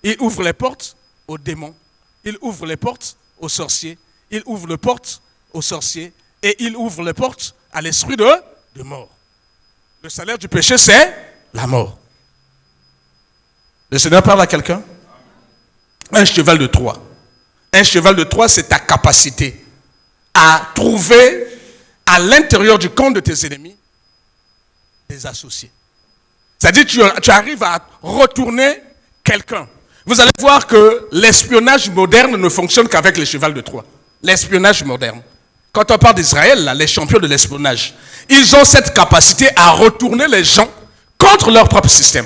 Il ouvre les portes aux démons. Il ouvre les portes aux sorciers. Il ouvre les portes aux sorciers. Et il ouvre les portes à l'esprit de mort. Le salaire du péché, c'est la mort. Le Seigneur parle à quelqu'un? Un cheval de Troie. Un cheval de Troie, c'est ta capacité à trouver à l'intérieur du camp de tes ennemis des associés. C'est-à-dire que tu arrives à retourner quelqu'un. Vous allez voir que l'espionnage moderne ne fonctionne qu'avec les chevals de Troie. L'espionnage moderne. Quand on parle d'Israël, là, les champions de l'espionnage, ils ont cette capacité à retourner les gens contre leur propre système.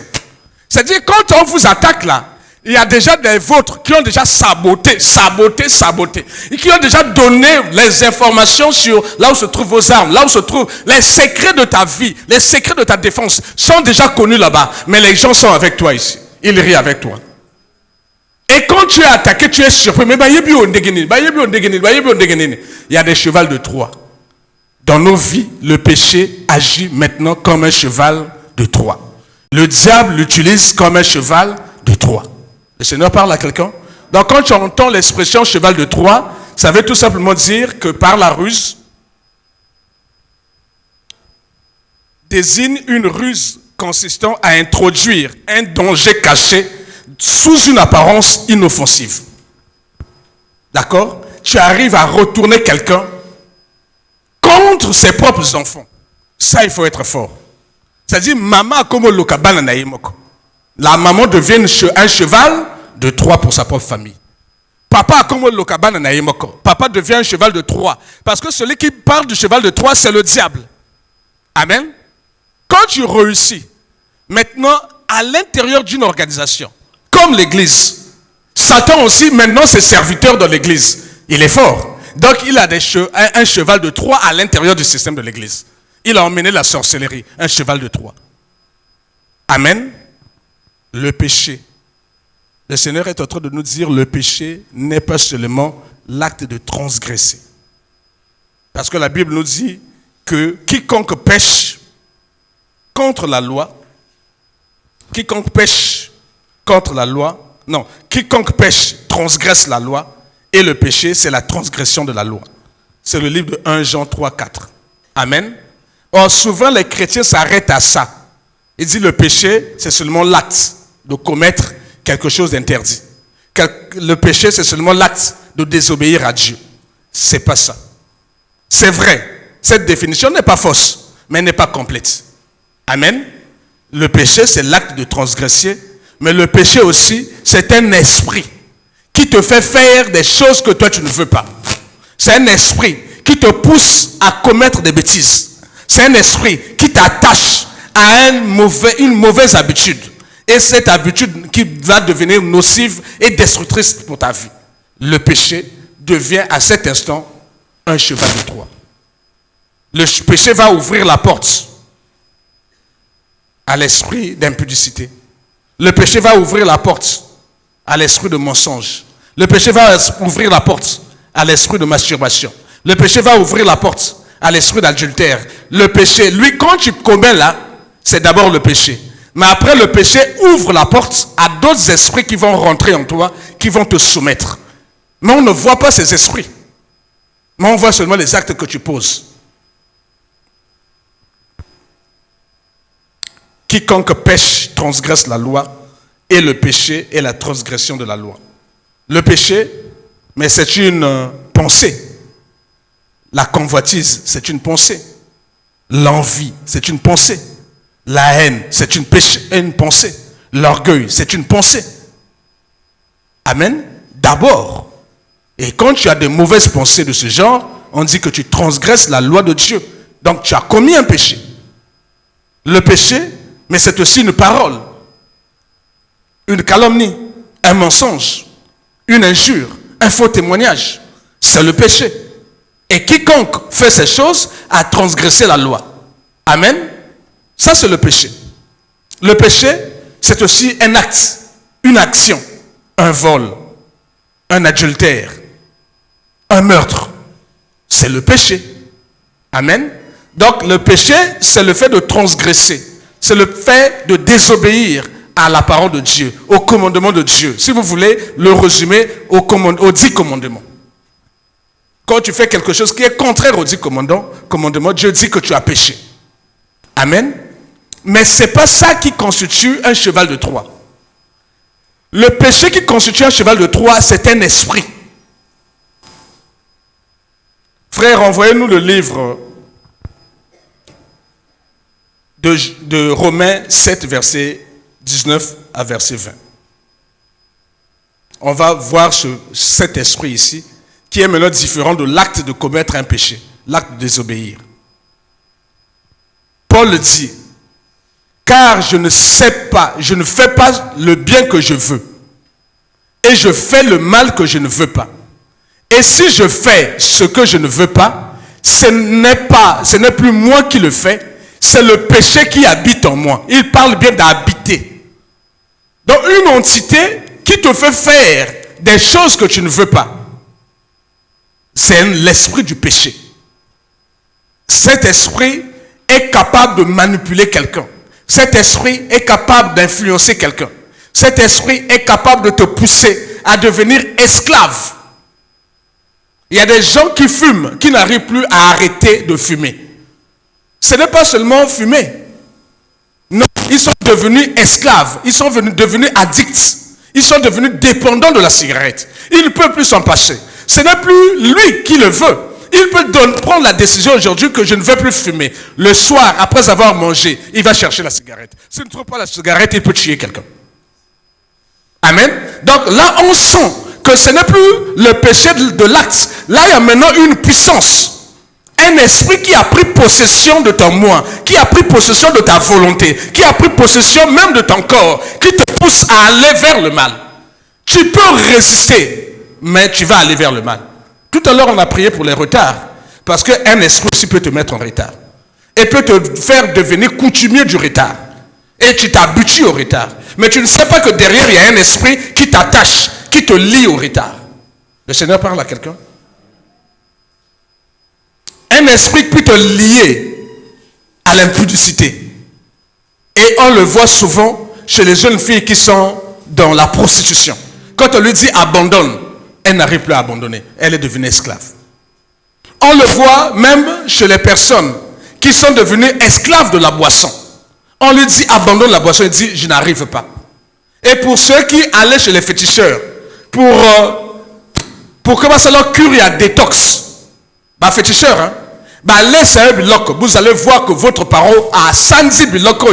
C'est-à-dire, quand on vous attaque là, il y a déjà des vôtres qui ont déjà saboté, et qui ont déjà donné les informations sur là où se trouvent vos armes, là où se trouvent les secrets de ta vie, les secrets de ta défense sont déjà connus là-bas, mais les gens sont avec toi ici. Ils rient avec toi. Et quand tu es attaqué, tu es surpris. Mais il y a des chevals de Troie. Dans nos vies, le péché agit maintenant comme un cheval de Troie. Le diable l'utilise comme un cheval de Troie. Le Seigneur parle à quelqu'un. Donc quand tu entends l'expression cheval de Troie, ça veut tout simplement dire que par la ruse, désigne une ruse consistant à introduire un danger caché sous une apparence inoffensive. D'accord? Tu arrives à retourner quelqu'un contre ses propres enfants. Ça, il faut être fort. C'est-à-dire, maman comme le kabana naïmoko. La maman devient un cheval de Troie pour sa propre famille. Papa comme le kabana naïmoko. Papa devient un cheval de Troie. Parce que celui qui parle du cheval de Troie, c'est le diable. Amen. Quand tu réussis, maintenant, à l'intérieur d'une organisation, comme l'église, Satan aussi, maintenant, c'est serviteur de l'église. Il est fort. Donc, il a un cheval de Troie à l'intérieur du système de l'église. Il a emmené la sorcellerie, un cheval de Troie. Amen. Le péché. Le Seigneur est en train de nous dire, le péché n'est pas seulement l'acte de transgresser. Parce que la Bible nous dit que quiconque pêche contre la loi, quiconque pêche transgresse la loi, et le péché, c'est la transgression de la loi. C'est le livre de 1 Jean 3, 4. Amen. Or, souvent, les chrétiens s'arrêtent à ça. Il dit le péché, c'est seulement l'acte de commettre quelque chose d'interdit. Le péché, c'est seulement l'acte de désobéir à Dieu. C'est pas ça. C'est vrai, cette définition n'est pas fausse, mais elle n'est pas complète. Amen. Le péché, c'est l'acte de transgresser, mais le péché aussi, c'est un esprit qui te fait faire des choses que toi tu ne veux pas. C'est un esprit qui te pousse à commettre des bêtises. C'est un esprit qui t'attache à une mauvaise habitude. Et cette habitude qui va devenir nocive et destructrice pour ta vie. Le péché devient à cet instant un cheval de Troie. Le péché va ouvrir la porte à l'esprit d'impudicité. Le péché va ouvrir la porte à l'esprit de mensonge. Le péché va ouvrir la porte à l'esprit de masturbation. Le péché va ouvrir la porte à l'esprit d'adultère. Le péché, lui, quand tu commets là, c'est d'abord le péché. Mais après, le péché ouvre la porte à d'autres esprits qui vont rentrer en toi, qui vont te soumettre. Mais on ne voit pas ces esprits. Mais on voit seulement les actes que tu poses. Quiconque pêche transgresse la loi, et le péché est la transgression de la loi. Le péché, mais c'est une pensée. La convoitise, c'est une pensée. L'envie, c'est une pensée. La haine, c'est une pensée. L'orgueil, c'est une pensée. Amen. D'abord. Et quand tu as de mauvaises pensées de ce genre, on dit que tu transgresses la loi de Dieu. Donc tu as commis un péché. Le péché, mais c'est aussi une parole, une calomnie, un mensonge, une injure, un faux témoignage. C'est le péché. Et quiconque fait ces choses a transgressé la loi. Amen. Ça, c'est le péché. Le péché, c'est aussi un acte, une action, un vol, un adultère, un meurtre. C'est le péché. Amen. Donc, le péché, c'est le fait de transgresser. C'est le fait de désobéir à la parole de Dieu, au commandement de Dieu. Si vous voulez le résumer aux 10 commandements. Quand tu fais quelque chose qui est contraire aux 10 commandements, Dieu dit que tu as péché. Amen. Mais ce n'est pas ça qui constitue un cheval de Troie. Le péché qui constitue un cheval de Troie, c'est un esprit. Frère, envoyez-nous le livre de Romains 7, verset 19 à verset 20. On va voir cet esprit ici, qui est maintenant différent de l'acte de commettre un péché, l'acte de désobéir. Paul dit, car je ne fais pas le bien que je veux, et je fais le mal que je ne veux pas. Et si je fais ce que je ne veux pas, ce n'est plus moi qui le fais, c'est le péché qui habite en moi. Il parle bien d'habiter. Donc une entité qui te fait faire des choses que tu ne veux pas, c'est l'esprit du péché. Cet esprit est capable de manipuler quelqu'un. Cet esprit est capable d'influencer quelqu'un. Cet esprit est capable de te pousser à devenir esclave. Il y a des gens qui fument, qui n'arrivent plus à arrêter de fumer. Ce n'est pas seulement fumer. Non, ils sont devenus esclaves. Ils sont devenus addicts. Ils sont devenus dépendants de la cigarette. Ils ne peuvent plus s'en passer. Ce n'est plus lui qui le veut. Il peut prendre la décision aujourd'hui que je ne veux plus fumer. Le soir, après avoir mangé, il va chercher la cigarette. S'il ne trouve pas la cigarette, il peut tuer quelqu'un. Amen. Donc là, on sent que ce n'est plus le péché de l'acte. Là, il y a maintenant une puissance. Un esprit qui a pris possession de ton moi, qui a pris possession de ta volonté, qui a pris possession même de ton corps, qui te pousse à aller vers le mal. Tu peux résister, mais tu vas aller vers le mal. Tout à l'heure, on a prié pour les retards, parce qu'un esprit aussi peut te mettre en retard. Et peut te faire devenir coutumier du retard. Et tu t'habitues au retard. Mais tu ne sais pas que derrière, il y a un esprit qui t'attache, qui te lie au retard. Le Seigneur parle à quelqu'un. Un esprit peut te lier à l'impudicité. Et on le voit souvent chez les jeunes filles qui sont dans la prostitution. Quand on lui dit abandonne, elle n'arrive plus à abandonner. Elle est devenue esclave. On le voit même chez les personnes qui sont devenues esclaves de la boisson. On lui dit abandonne la boisson, il dit je n'arrive pas. Et pour ceux qui allaient chez les féticheurs, pour commencer leur cure à détox, bah féticheur, hein, bah laissez un bloc, vous allez voir que votre parole a 110 blocs,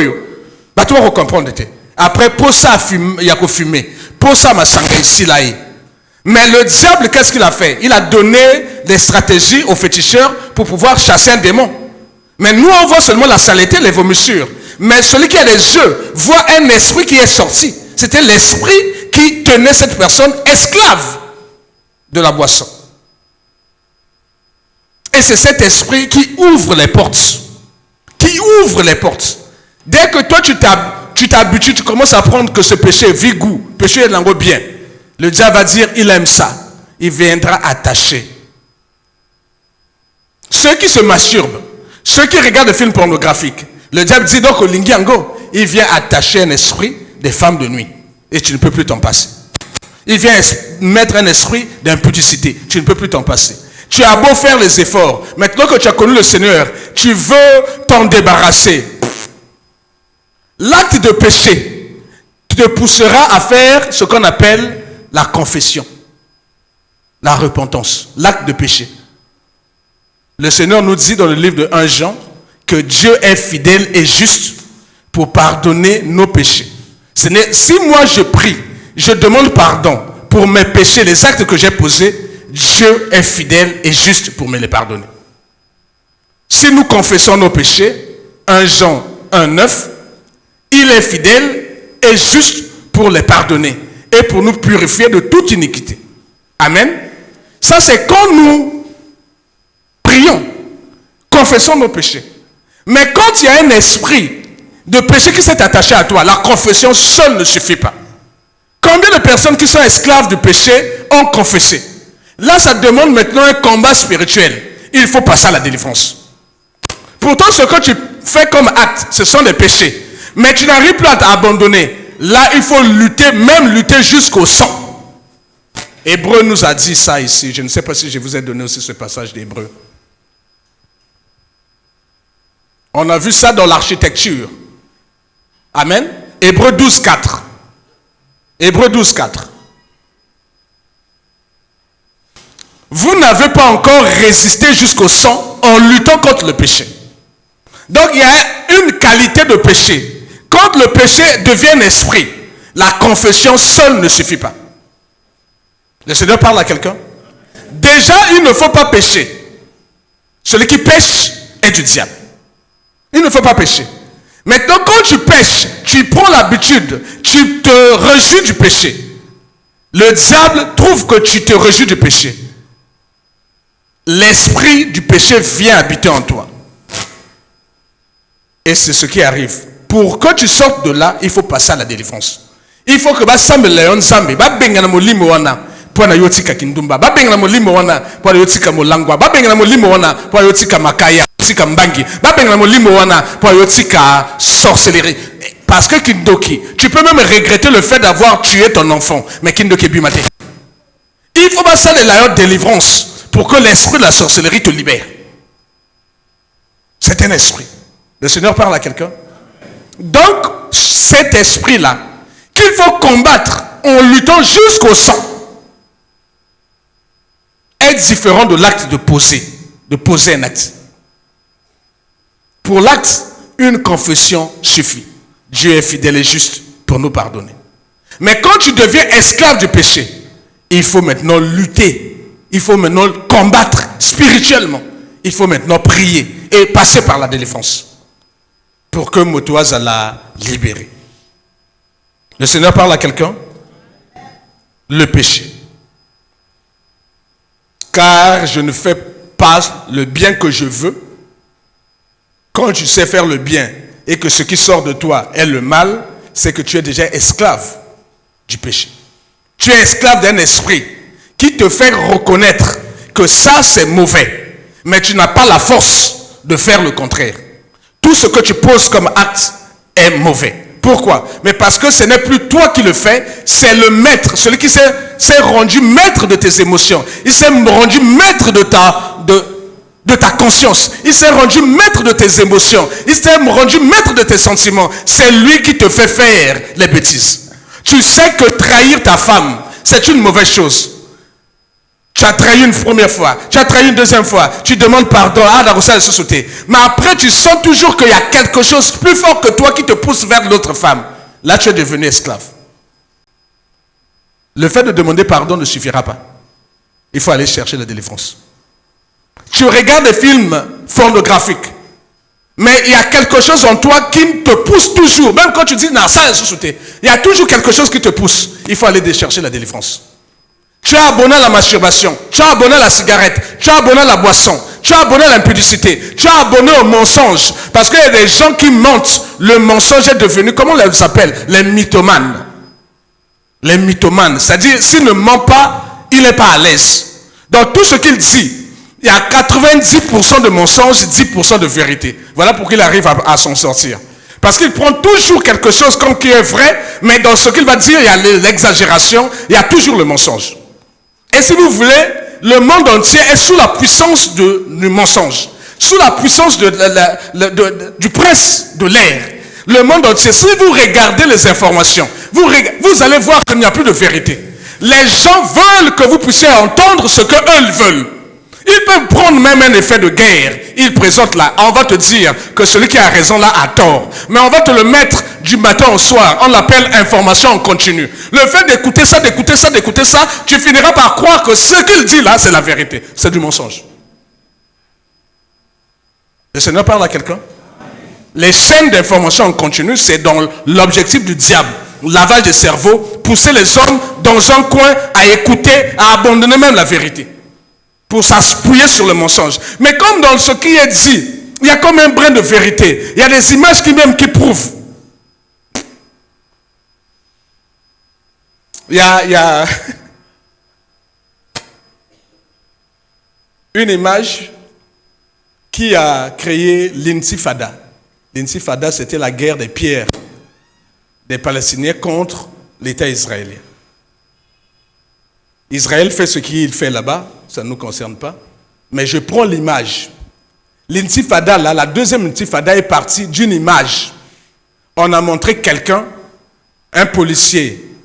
bah tu vas comprendre. Après, pour ça, il y a qu'à fumer, pour ça, ma sangrie, mais le diable, qu'est-ce qu'il a fait? Il a donné des stratégies aux féticheurs pour pouvoir chasser un démon. Mais nous, on voit seulement la saleté, les vomissures. Mais celui qui a les yeux voit un esprit qui est sorti. C'était l'esprit qui tenait cette personne esclave de la boisson. Et c'est cet esprit qui ouvre les portes. Qui ouvre les portes. Dès que toi, tu t'habitues, tu commences à apprendre que ce péché vit goût. Péché est langue bien. Le diable va dire, il aime ça. Il viendra attacher. Ceux qui se masturbent, ceux qui regardent des films pornographiques, le diable dit donc au Lingiango, il vient attacher un esprit des femmes de nuit. Et tu ne peux plus t'en passer. Il vient mettre un esprit d'impudicité. Tu ne peux plus t'en passer. Tu as beau faire les efforts. Maintenant que tu as connu le Seigneur, tu veux t'en débarrasser. L'acte de péché te poussera à faire ce qu'on appelle la confession. La repentance. L'acte de péché. Le Seigneur nous dit dans le livre de 1 Jean que Dieu est fidèle et juste pour pardonner nos péchés. Si moi je prie, je demande pardon pour mes péchés, les actes que j'ai posés, Dieu est fidèle et juste pour me les pardonner. Si nous confessons nos péchés, 1 Jean 1,9, il est fidèle et juste pour les pardonner et pour nous purifier de toute iniquité. Amen. Ça c'est quand nous prions, confessons nos péchés. Mais quand il y a un esprit de péché qui s'est attaché à toi, la confession seule ne suffit pas. Combien de personnes qui sont esclaves du péché ont confessé? Là, ça demande maintenant un combat spirituel. Il faut passer à la délivrance. Pourtant, ce que tu fais comme acte, ce sont des péchés. Mais tu n'arrives plus à t'abandonner. Là, il faut lutter, même lutter jusqu'au sang. Hébreu nous a dit ça ici. Je ne sais pas si je vous ai donné aussi ce passage d'Hébreu. On a vu ça dans l'architecture. Amen. Hébreu 12,4. Hébreu 12,4. Vous n'avez pas encore résisté jusqu'au sang en luttant contre le péché. Donc il y a une qualité de péché. Quand le péché devient un esprit, la confession seule ne suffit pas. Le Seigneur parle à quelqu'un. Déjà, il ne faut pas pécher. Celui qui pêche est du diable. Il ne faut pas pécher. Maintenant, quand tu pêches, tu prends l'habitude, tu te rejouis du péché. Le diable trouve que tu te rejouis du péché. L'esprit du péché vient habiter en toi. Et c'est ce qui arrive. Pour que tu sortes de là, il faut passer à la délivrance. Il faut que Basambe Leon Zambe, Babengana Molimo wana, Pona Yotika Kindumba, Babengana Molimo wana, Pona Yotika Molangwa, Babengana Molimo wana, Pona Yotika Makaya, Yotika Mbangi, Babengana Molimo wana, Pona Yotika sorcellerie. Parce que Kindoki, tu peux même regretter le fait d'avoir tué ton enfant, mais Kindoki Bimate. Il faut passer à la délivrance pour que l'esprit de la sorcellerie te libère. C'est un esprit. Le Seigneur parle à quelqu'un. Donc, cet esprit-là, qu'il faut combattre en luttant jusqu'au sang, est différent de l'acte de poser un acte. Pour l'acte, une confession suffit. Dieu est fidèle et juste pour nous pardonner. Mais quand tu deviens esclave du péché, il faut maintenant lutter. Il faut maintenant combattre spirituellement. Il faut maintenant prier et passer par la délivrance pour que Motoise la libérer. Le Seigneur parle à quelqu'un. Le péché. Car je ne fais pas le bien que je veux. Quand tu sais faire le bien et que ce qui sort de toi est le mal, c'est que tu es déjà esclave du péché. Tu es esclave d'un esprit qui te fait reconnaître que ça c'est mauvais, mais tu n'as pas la force de faire le contraire. Tout ce que tu poses comme acte est mauvais. Pourquoi? Mais parce que ce n'est plus toi qui le fais, c'est le maître, celui qui s'est rendu maître de tes émotions. Il s'est rendu maître de de ta conscience. Il s'est rendu maître de tes émotions. Il s'est rendu maître de tes sentiments. C'est lui qui te fait faire les bêtises. Tu sais que trahir ta femme, c'est une mauvaise chose. Tu as trahi une première fois, tu as trahi une deuxième fois, tu demandes pardon, mais après tu sens toujours qu'il y a quelque chose plus fort que toi qui te pousse vers l'autre femme. Là tu es devenu esclave. Le fait de demander pardon ne suffira pas. Il faut aller chercher la délivrance. Tu regardes des films pornographiques, mais il y a quelque chose en toi qui te pousse toujours, même quand tu dis non, ça il y a toujours quelque chose qui te pousse. Il faut aller chercher la délivrance. Tu as abonné à la masturbation, tu as abonné à la cigarette, tu as abonné à la boisson, tu as abonné à l'impudicité, tu as abonné au mensonge. Parce qu'il y a des gens qui mentent. Le mensonge est devenu, comment on les appelle? Les mythomanes. Les mythomanes. C'est-à-dire, s'il ne ment pas, il n'est pas à l'aise. Dans tout ce qu'il dit, il y a 90% de mensonges et 10% de vérité. Voilà pourquoi il arrive à s'en sortir. Parce qu'il prend toujours quelque chose comme qui est vrai, mais dans ce qu'il va dire, il y a l'exagération, il y a toujours le mensonge. Et si vous voulez, le monde entier est sous la puissance du mensonge, sous la puissance du prince de l'air. Le monde entier, si vous regardez les informations, vous allez voir qu'il n'y a plus de vérité. Les gens veulent que vous puissiez entendre ce qu'eux veulent. Ils peuvent prendre même un effet de guerre. Ils présentent là. On va te dire que celui qui a raison là a tort. Mais on va te le mettre du matin au soir. On l'appelle information en continu. Le fait d'écouter ça, tu finiras par croire que ce qu'il dit là, c'est la vérité. C'est du mensonge. Le Seigneur parle à quelqu'un? Les chaînes d'information en continu, c'est dans l'objectif du diable. Lavage des cerveaux, pousser les hommes dans un coin à écouter, à abandonner même la vérité. Pour s'appuyer sur le mensonge. Mais comme dans ce qui est dit, il y a comme un brin de vérité. Il y a des images qui prouvent. Il y a une image qui a créé l'intifada. L'intifada, c'était la guerre des pierres des Palestiniens contre l'État israélien. Israël fait ce qu'il fait là-bas, ça ne nous concerne pas. Mais je prends l'image. L'intifada, là, la deuxième intifada est partie d'une image. On a montré quelqu'un, un policier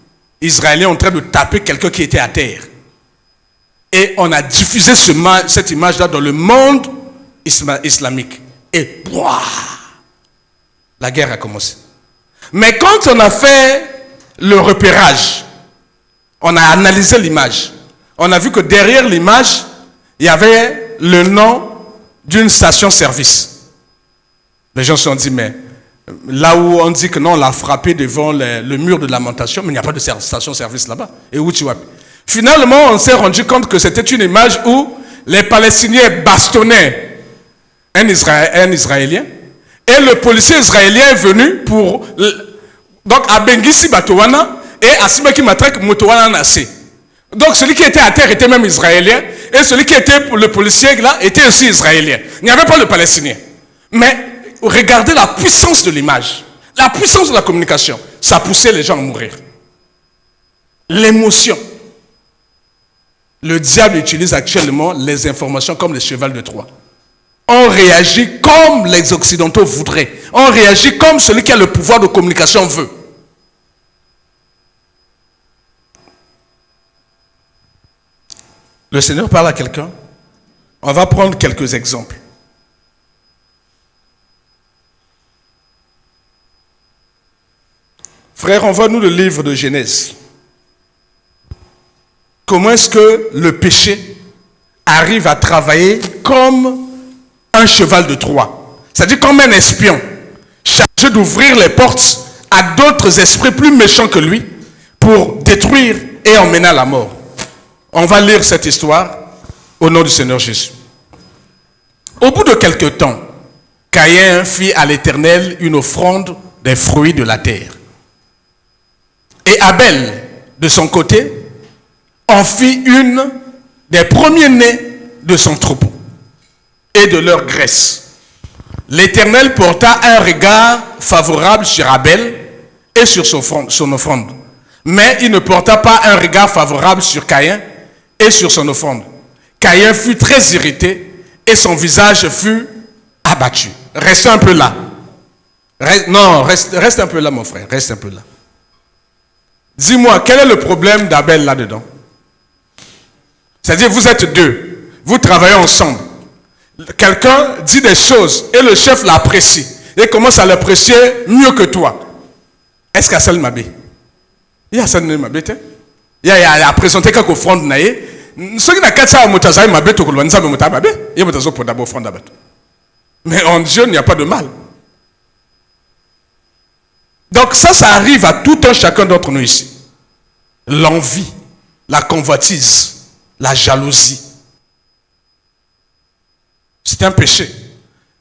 israélien en train de taper quelqu'un qui était à terre. Et on a diffusé cette image-là dans le monde islamique. Et la guerre a commencé. Mais quand on a fait le repérage, on a analysé l'image. On a vu que derrière l'image, il y avait le nom d'une station-service. Les gens se sont dit, mais là où on dit que non, on l'a frappé devant le mur de lamentation, mais il n'y a pas de station-service là-bas. Et où tu vois? Finalement, on s'est rendu compte que c'était une image où les Palestiniens bastonnaient un Israélien, et le policier israélien est venu pour... Donc, à Bengisi Batowana, et à Sibaki Matrek Motowana Nassé. Donc, celui qui était à terre était même israélien, et celui qui était le policier là était aussi israélien. Il n'y avait pas le Palestinien. Mais regardez la puissance de l'image, la puissance de la communication. Ça poussait les gens à mourir. L'émotion. Le diable utilise actuellement les informations comme les chevals de Troie. On réagit comme les Occidentaux voudraient. On réagit comme celui qui a le pouvoir de communication veut. Le Seigneur parle à quelqu'un. On va prendre quelques exemples. Frère, envoie-nous le livre de Genèse. Comment est-ce que le péché arrive à travailler comme un cheval de Troie? C'est-à-dire comme un espion, chargé d'ouvrir les portes à d'autres esprits plus méchants que lui pour détruire et emmener à la mort. On va lire cette histoire au nom du Seigneur Jésus. Au bout de quelque temps, Caïn fit à l'Éternel une offrande des fruits de la terre. Et Abel, de son côté, en fit une des premiers-nés de son troupeau et de leur graisse. L'Éternel porta un regard favorable sur Abel et sur son offrande. Mais il ne porta pas un regard favorable sur Caïn et sur son offrande. Caïn fut très irrité et son visage fut abattu. Restez un peu là. Reste un peu là, mon frère. Reste un peu là. Dis-moi, quel est le problème d'Abel là-dedans? C'est-à-dire, vous êtes deux. Vous travaillez ensemble. Quelqu'un dit des choses et le chef l'apprécie. Et commence à l'apprécier mieux que toi. Est-ce qu'il y a ça le mabé? Il y a ça le mabé, il y a présenté quelques offrandes. Mais en Dieu, il n'y a pas de mal. Donc ça arrive à tout un chacun d'entre nous ici. L'envie, la convoitise, la jalousie. C'est un péché.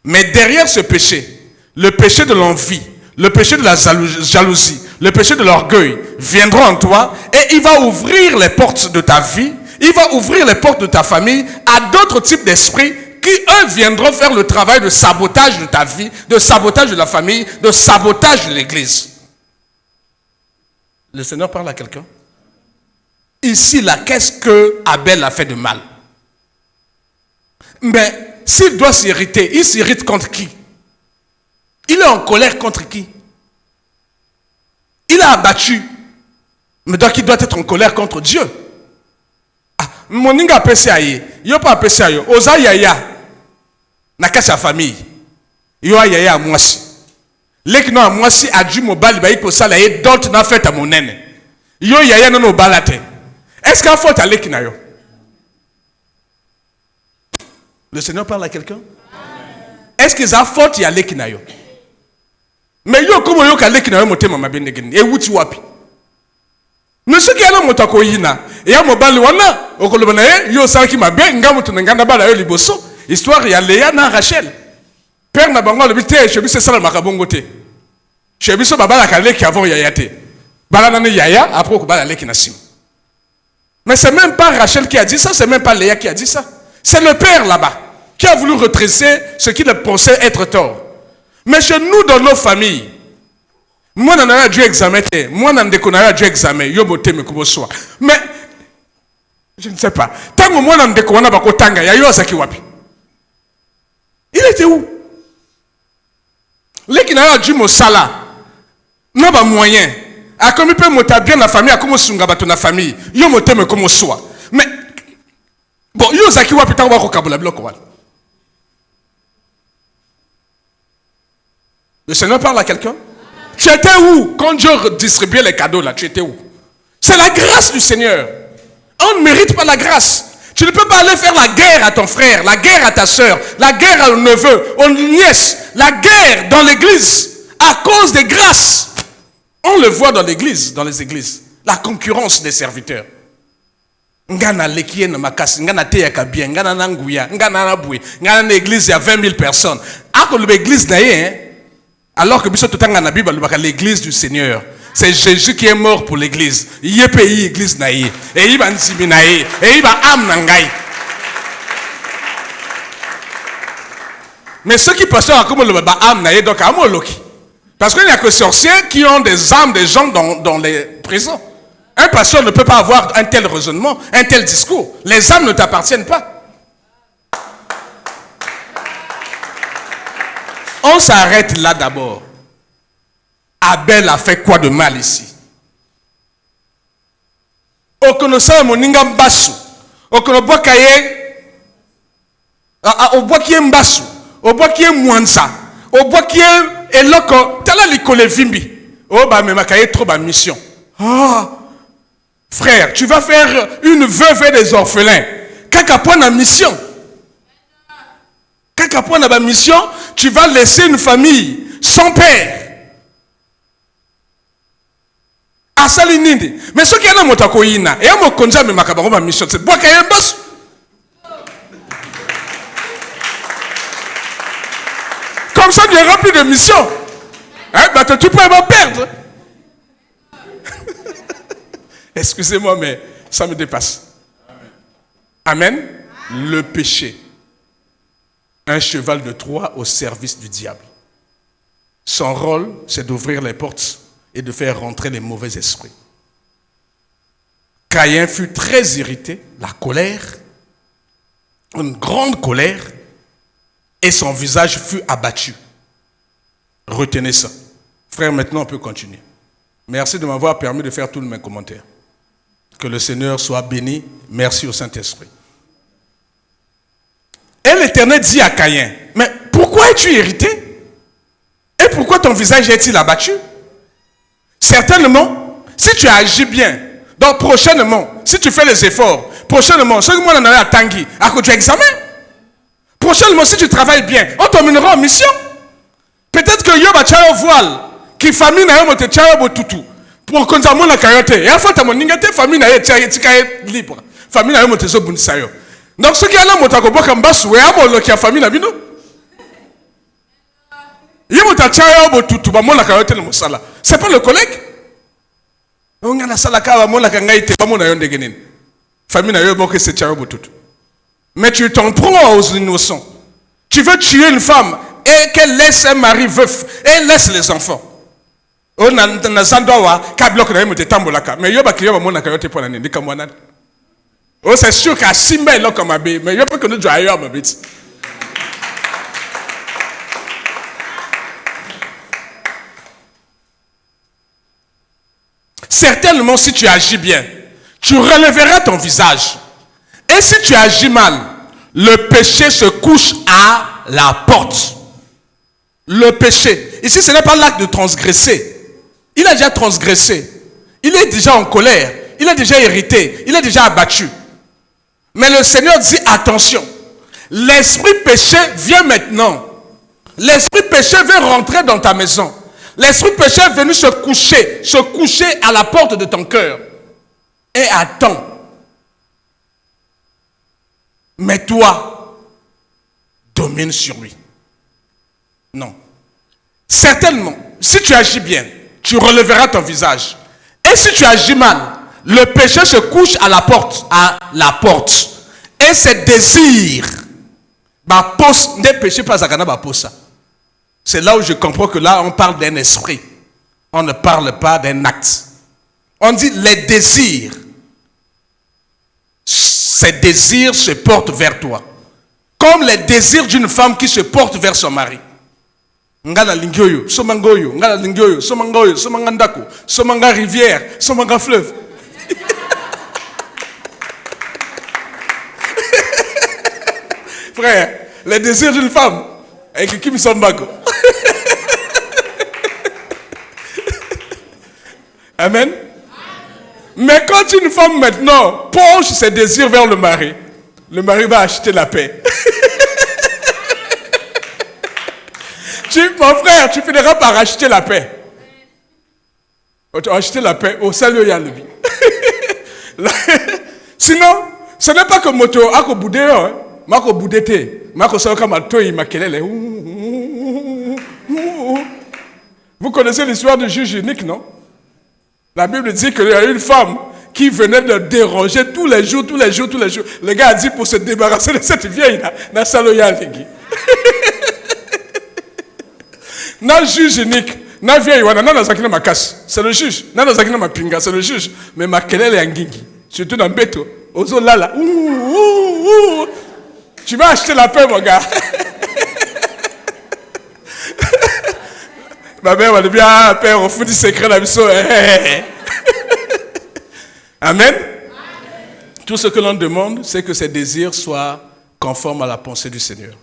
Mais derrière ce péché, le péché de l'envie, le péché de la jalousie, le péché de l'orgueil viendront en toi et il va ouvrir les portes de ta vie, il va ouvrir les portes de ta famille à d'autres types d'esprits qui, eux, viendront faire le travail de sabotage de ta vie, de sabotage de la famille, de sabotage de l'église. Le Seigneur parle à quelqu'un. Ici, là, qu'est-ce que Abel a fait de mal? Mais s'il doit s'irriter, il s'irrite contre qui? Il est en colère contre qui? Il a abattu. Mais donc il doit être en colère contre Dieu. Ah, moninga PCAI, yo pas PCAI, oza yaya. Naka sa famille. Yo yaya mwasi. Lek no mwasi adu mobile ba iko sala et d'autres na fait à mon nene. Yo yaya no balate. Est-ce qu'il faut aller qui na yo? Le Seigneur parle à quelqu'un? Est-ce qu'ils ont faute y aller qui na yo? Mais yo comme yo kale qui na yo motema mabende geni. E wuti wapi? Mais ce qui est là motako yina. Et ya mobile wana okoloba na ye yo sala ki mabe ngamu tunanganda bala yo liboso. Histoire ya Léa na Rachel. Père na bango le bité chebi c'est ça le makabongo te. Chebi so baba la kale qui avant yaya te. Bala na yaya après ko bala le ki na sim. Mais c'est même pas Rachel qui a dit ça, c'est même pas Léa qui a dit ça. C'est le père là-bas qui a voulu retracer ce qu'il pensait être tort. Mais chez nous, dans nos familles, moi, je n'ai pas examen, moi, je n'ai pas examen, mais je ne sais pas. Tant que moi, je n'ai pas examen, il était où? Les qui n'ont pas sala, n'a pas moyen. A comme il peut monter bien la famille, à comme sunga bato na famille, yo monter me comme soit. Mais bon, yo zaki wa putain wa ko kabula bloc wal. Le Seigneur parle à quelqu'un? Tu étais où quand Dieu distribuait les cadeaux là? Tu étais où? C'est la grâce du Seigneur. On ne mérite pas la grâce. Tu ne peux pas aller faire la guerre à ton frère, la guerre à ta soeur, la guerre au neveu, aux nièces, la guerre dans l'église à cause des grâces. On le voit dans l'église, dans les églises. La concurrence des serviteurs. Ngana lekie na makasi, ngana te yakabien, ngana nanguya, ngana naboué, ngana na église il y a 20 000 personnes. Ako l'église na ye, alors que biso totanga na Bible l'église du Seigneur. C'est Jésus qui est mort pour l'église. Il est payé l'église na ye, et il va nzimi na ye, et il va am nangai. Mais ceux qui passent à comme le ba am na ye donc amo loki. Parce qu'il n'y a que sorciers qui ont des âmes des gens dans les prisons. Un pasteur ne peut pas avoir un tel raisonnement, un tel discours. Les âmes ne t'appartiennent pas. On s'arrête là d'abord. Abel a fait quoi de mal ici? Okonosa moninga mbasu. Okonoboa kaye. Oboa kiye mbasu. Oboa kiye mwanza. Oboa kiye eloko. Tala likole vimbi. Oh bah mais makaye trop ba mission. Ah. Frère, tu vas faire une veuve et des orphelins. Kakapo na mission. Kakapo na ba mission, tu vas laisser une famille sans père. Asali nindi. Mais ce qui est là motako yina, et amo konja me makabaro ba mission, c'est bois kaye basu. Comme ça, tu n'auras plus de mission. Hein, bah tu peux me perdre. Excusez-moi, mais ça me dépasse. Amen. Amen. Le péché. Un cheval de Troie au service du diable. Son rôle, c'est d'ouvrir les portes et de faire rentrer les mauvais esprits. Caïn fut très irrité, la colère, une grande colère, et son visage fut abattu. Retenez ça. Frère, maintenant on peut continuer. Merci de m'avoir permis de faire tous mes commentaires. Que le Seigneur soit béni. Merci au Saint-Esprit. Et l'Éternel dit à Caïn, mais pourquoi es-tu irrité? Et pourquoi ton visage est-il abattu? Certainement, si tu agis bien, donc prochainement, si tu fais les efforts, prochainement, ce que moi on a à Tanguy, à cause du examen, prochainement, si tu travailles bien, on t'emmènera en mission. Peut-être que Yoba tchao voile, qui famille n'a pas tchao tutu, pour qu'on t'amène la carotte. Et à fois t'as mon ningate, famille n'a pas libre, famille n'a pas tezo bunisayo. Donc ce qui est là, moi t'as comme basse, ouais, à mon qui a famille n'a pas nous. Yoba tchao tutu, bah mon la carotte le moussala. C'est pas le collègue. On a la salaka, bah mon la kangaïte, bah mon ayon de genin. Famille n'a pas que c'est tchao tutu. Mais tu t'en prends aux innocents. Tu veux tuer une femme et qu'elle laisse un mari veuf et elle laisse les enfants. Oh, na zandoa ka bloc na yemo te tambolaka. Mais yoba kiyoba mona kayote pour nani ndika mwana. Oh, c'est sûr qu'à Simba là comme abe, mais yoba que nous doit ailleurs ma bête. Certainement si tu agis bien, tu relèveras ton visage. Et si tu agis mal, le péché se couche à la porte. Le péché. Ici, ce n'est pas l'acte de transgresser. Il a déjà transgressé. Il est déjà en colère. Il est déjà irrité. Il est déjà abattu. Mais le Seigneur dit, attention. L'esprit péché vient maintenant. L'esprit péché veut rentrer dans ta maison. L'esprit péché est venu se coucher à la porte de ton cœur. Et attends. Mais toi, domine sur lui. Non. Certainement, si tu agis bien, tu relèveras ton visage. Et si tu agis mal, le péché se couche à la porte. Et ses désirs, c'est là où je comprends que là, on parle d'un esprit. On ne parle pas d'un acte. On dit les désirs. Ces désirs se portent vers toi. Comme les désirs d'une femme qui se porte vers son mari. Ngala lingyoyo, somangoyo, ngala lingyoyo, somangoyo, somangandako, somanga rivière, somanga fleuve. Frère, les désirs d'une femme, avec qui me sont bako. Amen. Mais quand une femme maintenant penche ses désirs vers le mari va acheter la paix. Mon frère, tu finiras par acheter la paix. Tu vas acheter la paix au salut Yalibi. Sinon, ce n'est pas que moto ako boudéo, mako boudété, mako soka matoi makelele. Vous connaissez l'histoire du juge unique, non? La Bible dit qu'il y a une femme qui venait de déranger tous les jours. Le gars a dit pour se débarrasser de cette vieille, na saloya ligi. Na juge unique, na vieille wana, na zakina makasi, c'est le juge. Na zakina mapinga, c'est le juge. Mais makelele yangingi, surtout dans Beto, ozo lala. Tu vas acheter la paix, mon gars. Ma mère va dire bien, père, on fout du secret la mission. Amen. Tout ce que l'on demande, c'est que ses désirs soient conformes à la pensée du Seigneur.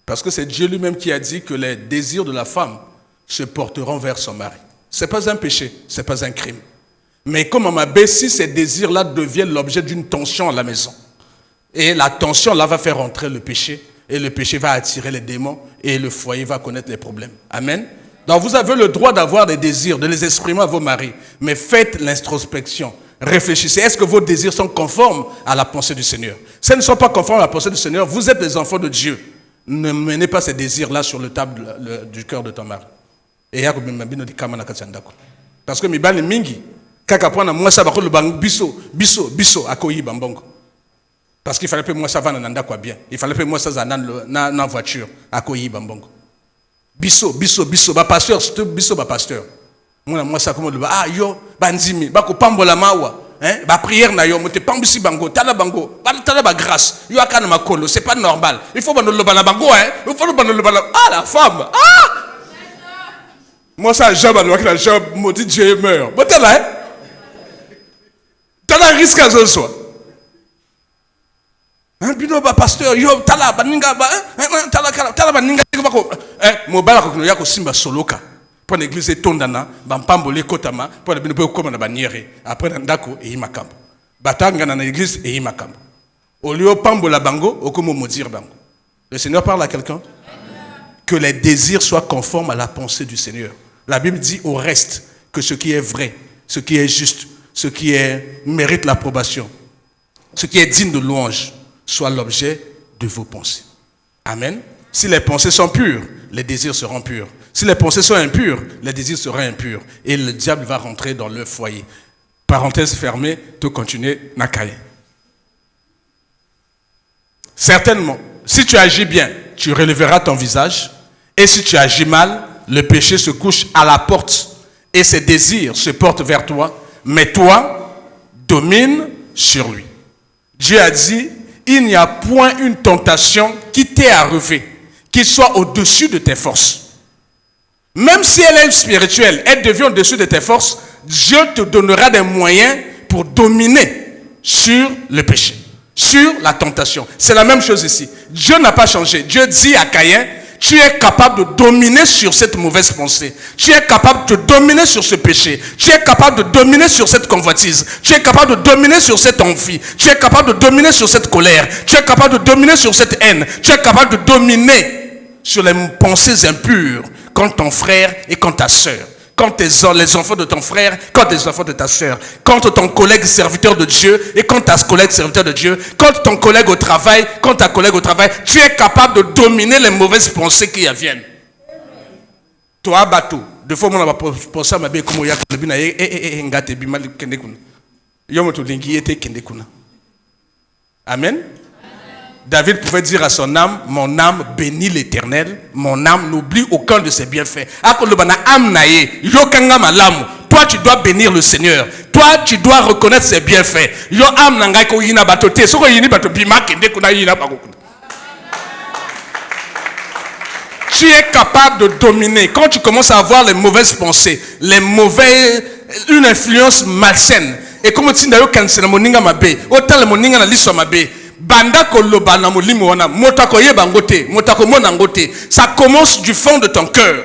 Parce que c'est Dieu lui-même qui a dit que les désirs de la femme se porteront vers son mari. Ce n'est pas un péché, ce n'est pas un crime. Mais comme on m'a dit, si ces désirs-là deviennent l'objet d'une tension à la maison, et la tension là va faire entrer le péché, et le péché va attirer les démons, et le foyer va connaître les problèmes. Amen. Donc vous avez le droit d'avoir des désirs, de les exprimer à vos maris, mais faites l'introspection. Réfléchissez, est-ce que vos désirs sont conformes à la pensée du Seigneur? Si elles ne sont pas conformes à la pensée du Seigneur, vous êtes des enfants de Dieu. Ne menez pas ces désirs-là sur le table du cœur de ton mari. Parce que mibali mingi, kaka pona moi ça va le bang biso akoyi bambongo. Parce qu'il fallait que moi ça va nanda quoi bien. Il fallait que moi ça na voiture akoyi bambongo. Biso ba pasteur, biso ba pasteur. Moi ça comme le yo banzimi ba ko pambola mawa. hein, ba prière na yo, mote pambisi bango, tala bango, tala ba grâce. Yo akana makolo, c'est pas normal. Il faut bano lobana bango, hein. Il faut bano lobana. Ah la femme. Ah! Moi ça Job alors que la Job maudit Dieu meurt. Bon t'es là, hein? T'as un risque à ce soir. Hein, bino ba pasteur, yo tala baninga ba, tala baninga ba ko, mo bala ko ya ko simba soloka. Pour l'église tondana, bampambole kotama, pour la bino pe ko na baniere. Après ndako e makambo. Batanga na l'église e makambo. Au lieu pambola bango, okomo maudire bango. Le Seigneur parle à quelqu'un. Que les désirs soient conformes à la pensée du Seigneur. La Bible dit au reste que ce qui est vrai, ce qui est juste, ce qui mérite l'approbation, ce qui est digne de louange, soit l'objet de vos pensées. Amen. Si les pensées sont pures, les désirs seront purs. Si les pensées sont impures, les désirs seront impurs. Et le diable va rentrer dans leur foyer. Parenthèse fermée, tout continuer, Nakaye. Certainement, si tu agis bien, tu relèveras ton visage. Et si tu agis mal, le péché se couche à la porte. Et ses désirs se portent vers toi. Mais toi, domine sur lui. Dieu a dit, il n'y a point une tentation qui t'ait arrivée, qui soit au-dessus de tes forces. Même si elle est spirituelle, elle devient au-dessus de tes forces, Dieu te donnera des moyens pour dominer sur le péché, sur la tentation. C'est la même chose ici. Dieu n'a pas changé. Dieu dit à Caïn, tu es capable de dominer sur cette mauvaise pensée. Tu es capable de dominer sur ce péché. Tu es capable de dominer sur cette convoitise. Tu es capable de dominer sur cette envie. Tu es capable de dominer sur cette colère. Tu es capable de dominer sur cette haine. Tu es capable de dominer sur les pensées impures contre ton frère et contre ta sœur. Contre les enfants de ton frère, contre les enfants de ta sœur, contre ton collègue serviteur de Dieu et contre ta collègue serviteur de Dieu, contre ton collègue au travail, contre ta collègue au travail, tu es capable de dominer les mauvaises pensées qui y viennent. Toi, bateau, deux fois, on va penser à ma belle comme il y a le bina et ngate bimal kendekuna. Yomoto lingi était kendekuna. Amen. David pouvait dire à son âme, mon âme bénit l'Éternel, mon âme n'oublie aucun de ses bienfaits. Toi, tu dois bénir le Seigneur. Toi, tu dois reconnaître ses bienfaits. Tu es capable de dominer. Quand tu commences à avoir les mauvaises pensées, une influence malsaine. Et comme tu dis, banda koloba na molimo wana motako yeba ngote motako mona ngote, ça commence du fond de ton cœur.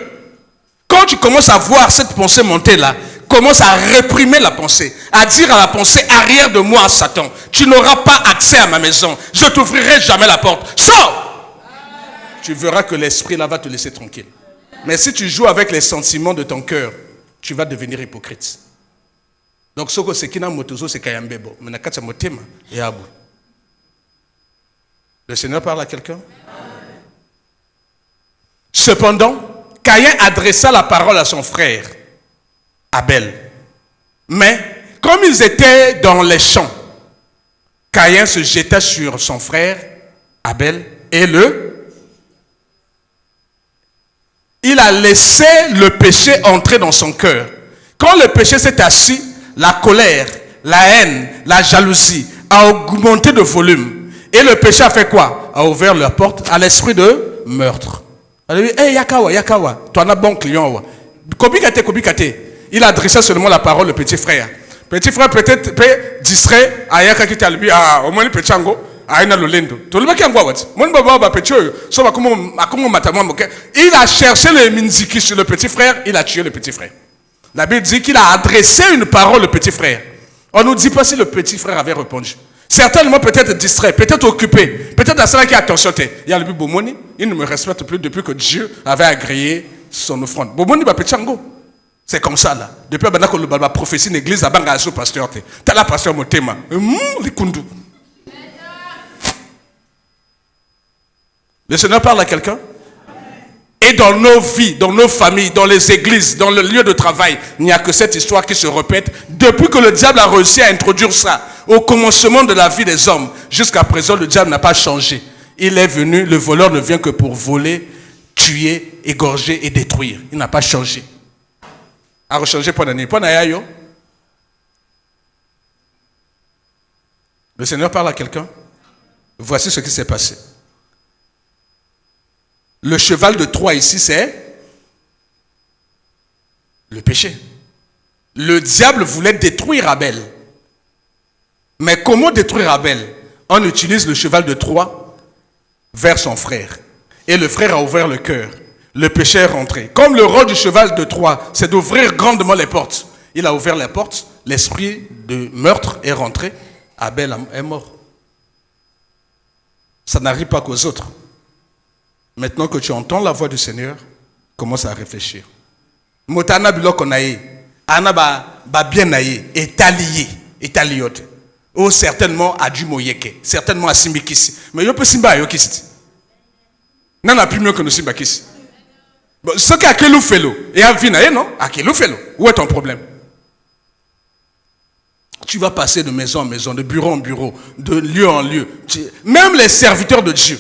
Quand tu commences à voir cette pensée monter là, commence à réprimer la pensée, à dire à la pensée, arrière de moi Satan, tu n'auras pas accès à ma maison, je t'ouvrirai jamais la porte, sors. Tu verras que l'esprit là va te laisser tranquille. Mais si tu joues avec les sentiments de ton cœur, tu vas devenir hypocrite. Donc soko sekina motozo c'est kayambebo, mais nakatsa motema et abu. Le Seigneur parle à quelqu'un? Cependant, Caïn adressa la parole à son frère, Abel. Mais, comme ils étaient dans les champs, Caïn se jeta sur son frère, Abel, et il a laissé le péché entrer dans son cœur. Quand le péché s'est assis, la colère, la haine, la jalousie a augmenté de volume. Et le péché a fait quoi? A ouvert la porte à l'esprit de meurtre. Elle a dit, hey, Yakawa, tu en as bon client. Kobikate. Il a adressé seulement la parole au petit frère. Petit frère peut-être distrait, Ayaka qui t'a lui, au moins le petit ango, Aina Lolendo. Il a cherché le minziki sur le petit frère, il a tué le petit frère. La Bible dit qu'il a adressé une parole au petit frère. On ne nous dit pas si le petit frère avait répondu. Certainement peut-être distrait, peut-être occupé, peut-être à cela qui a attention. Il y a le but Bomoni, il ne me respecte plus depuis que Dieu avait agréé son offrande. Bomoni va péchango. C'est comme ça là. Depuis que le baba prophétie une église, à Banga sous pasteur. T'as la pasteur mon thème. Le Seigneur parle à quelqu'un? Et dans nos vies, dans nos familles, dans les églises, dans le lieu de travail, il n'y a que cette histoire qui se répète. Depuis que le diable a réussi à introduire ça, au commencement de la vie des hommes, jusqu'à présent, le diable n'a pas changé. Il est venu, le voleur ne vient que pour voler, tuer, égorger et détruire. Il n'a pas changé. A rechangé pour l'année. Le Seigneur parle à quelqu'un. Voici ce qui s'est passé. Le cheval de Troie ici, c'est le péché. Le diable voulait détruire Abel. Mais comment détruire Abel? On utilise le cheval de Troie vers son frère. Et le frère a ouvert le cœur. Le péché est rentré. Comme le rôle du cheval de Troie, c'est d'ouvrir grandement les portes. Il a ouvert les portes, l'esprit de meurtre est rentré. Abel est mort. Ça n'arrive pas qu'aux autres. Maintenant que tu entends la voix du Seigneur, commence à réfléchir. Motana bilokonaye, ana ba bien naye, étalié, étaliote. Ou certainement à du moyeke, certainement à simbikisi. Mais yo peut simba yo kisti. Nana plus mieux que nous simba kisi. Ce qui a que nous fait l'eau, et à vinaye non, à qui nous fait l'eau. Où est ton problème? Tu vas passer de maison en maison, de bureau en bureau, de lieu en lieu. Même les serviteurs de Dieu.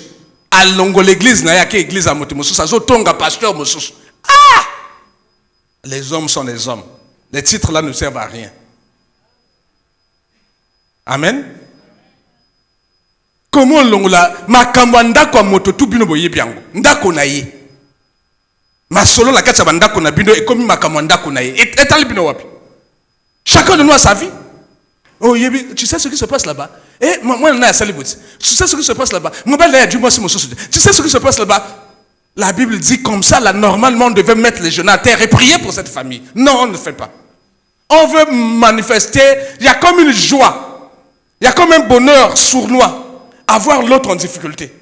À longo l'église, n'a que l'église à Motemosus, à Zotonga, pasteur Mosus. Ah! Les hommes sont les hommes. Les titres là ne servent à rien. Amen. Comment longo la makambanda kwa moto tu bino boye biango. Ndako na ye. Ma solo la katsa bandako na bino et comme makamanda ko na ye. Etali bino wapi. Chacun de nous a sa vie. Oh, tu sais ce qui se passe là-bas? Eh, moi, on a salibouti. Tu sais ce qui se passe là-bas? Tu sais ce qui se passe là-bas? La Bible dit comme ça, là, normalement, on devait mettre les genoux à terre et prier pour cette famille. Non, on ne le fait pas. On veut manifester, il y a comme une joie, il y a comme un bonheur sournois à voir l'autre en difficulté.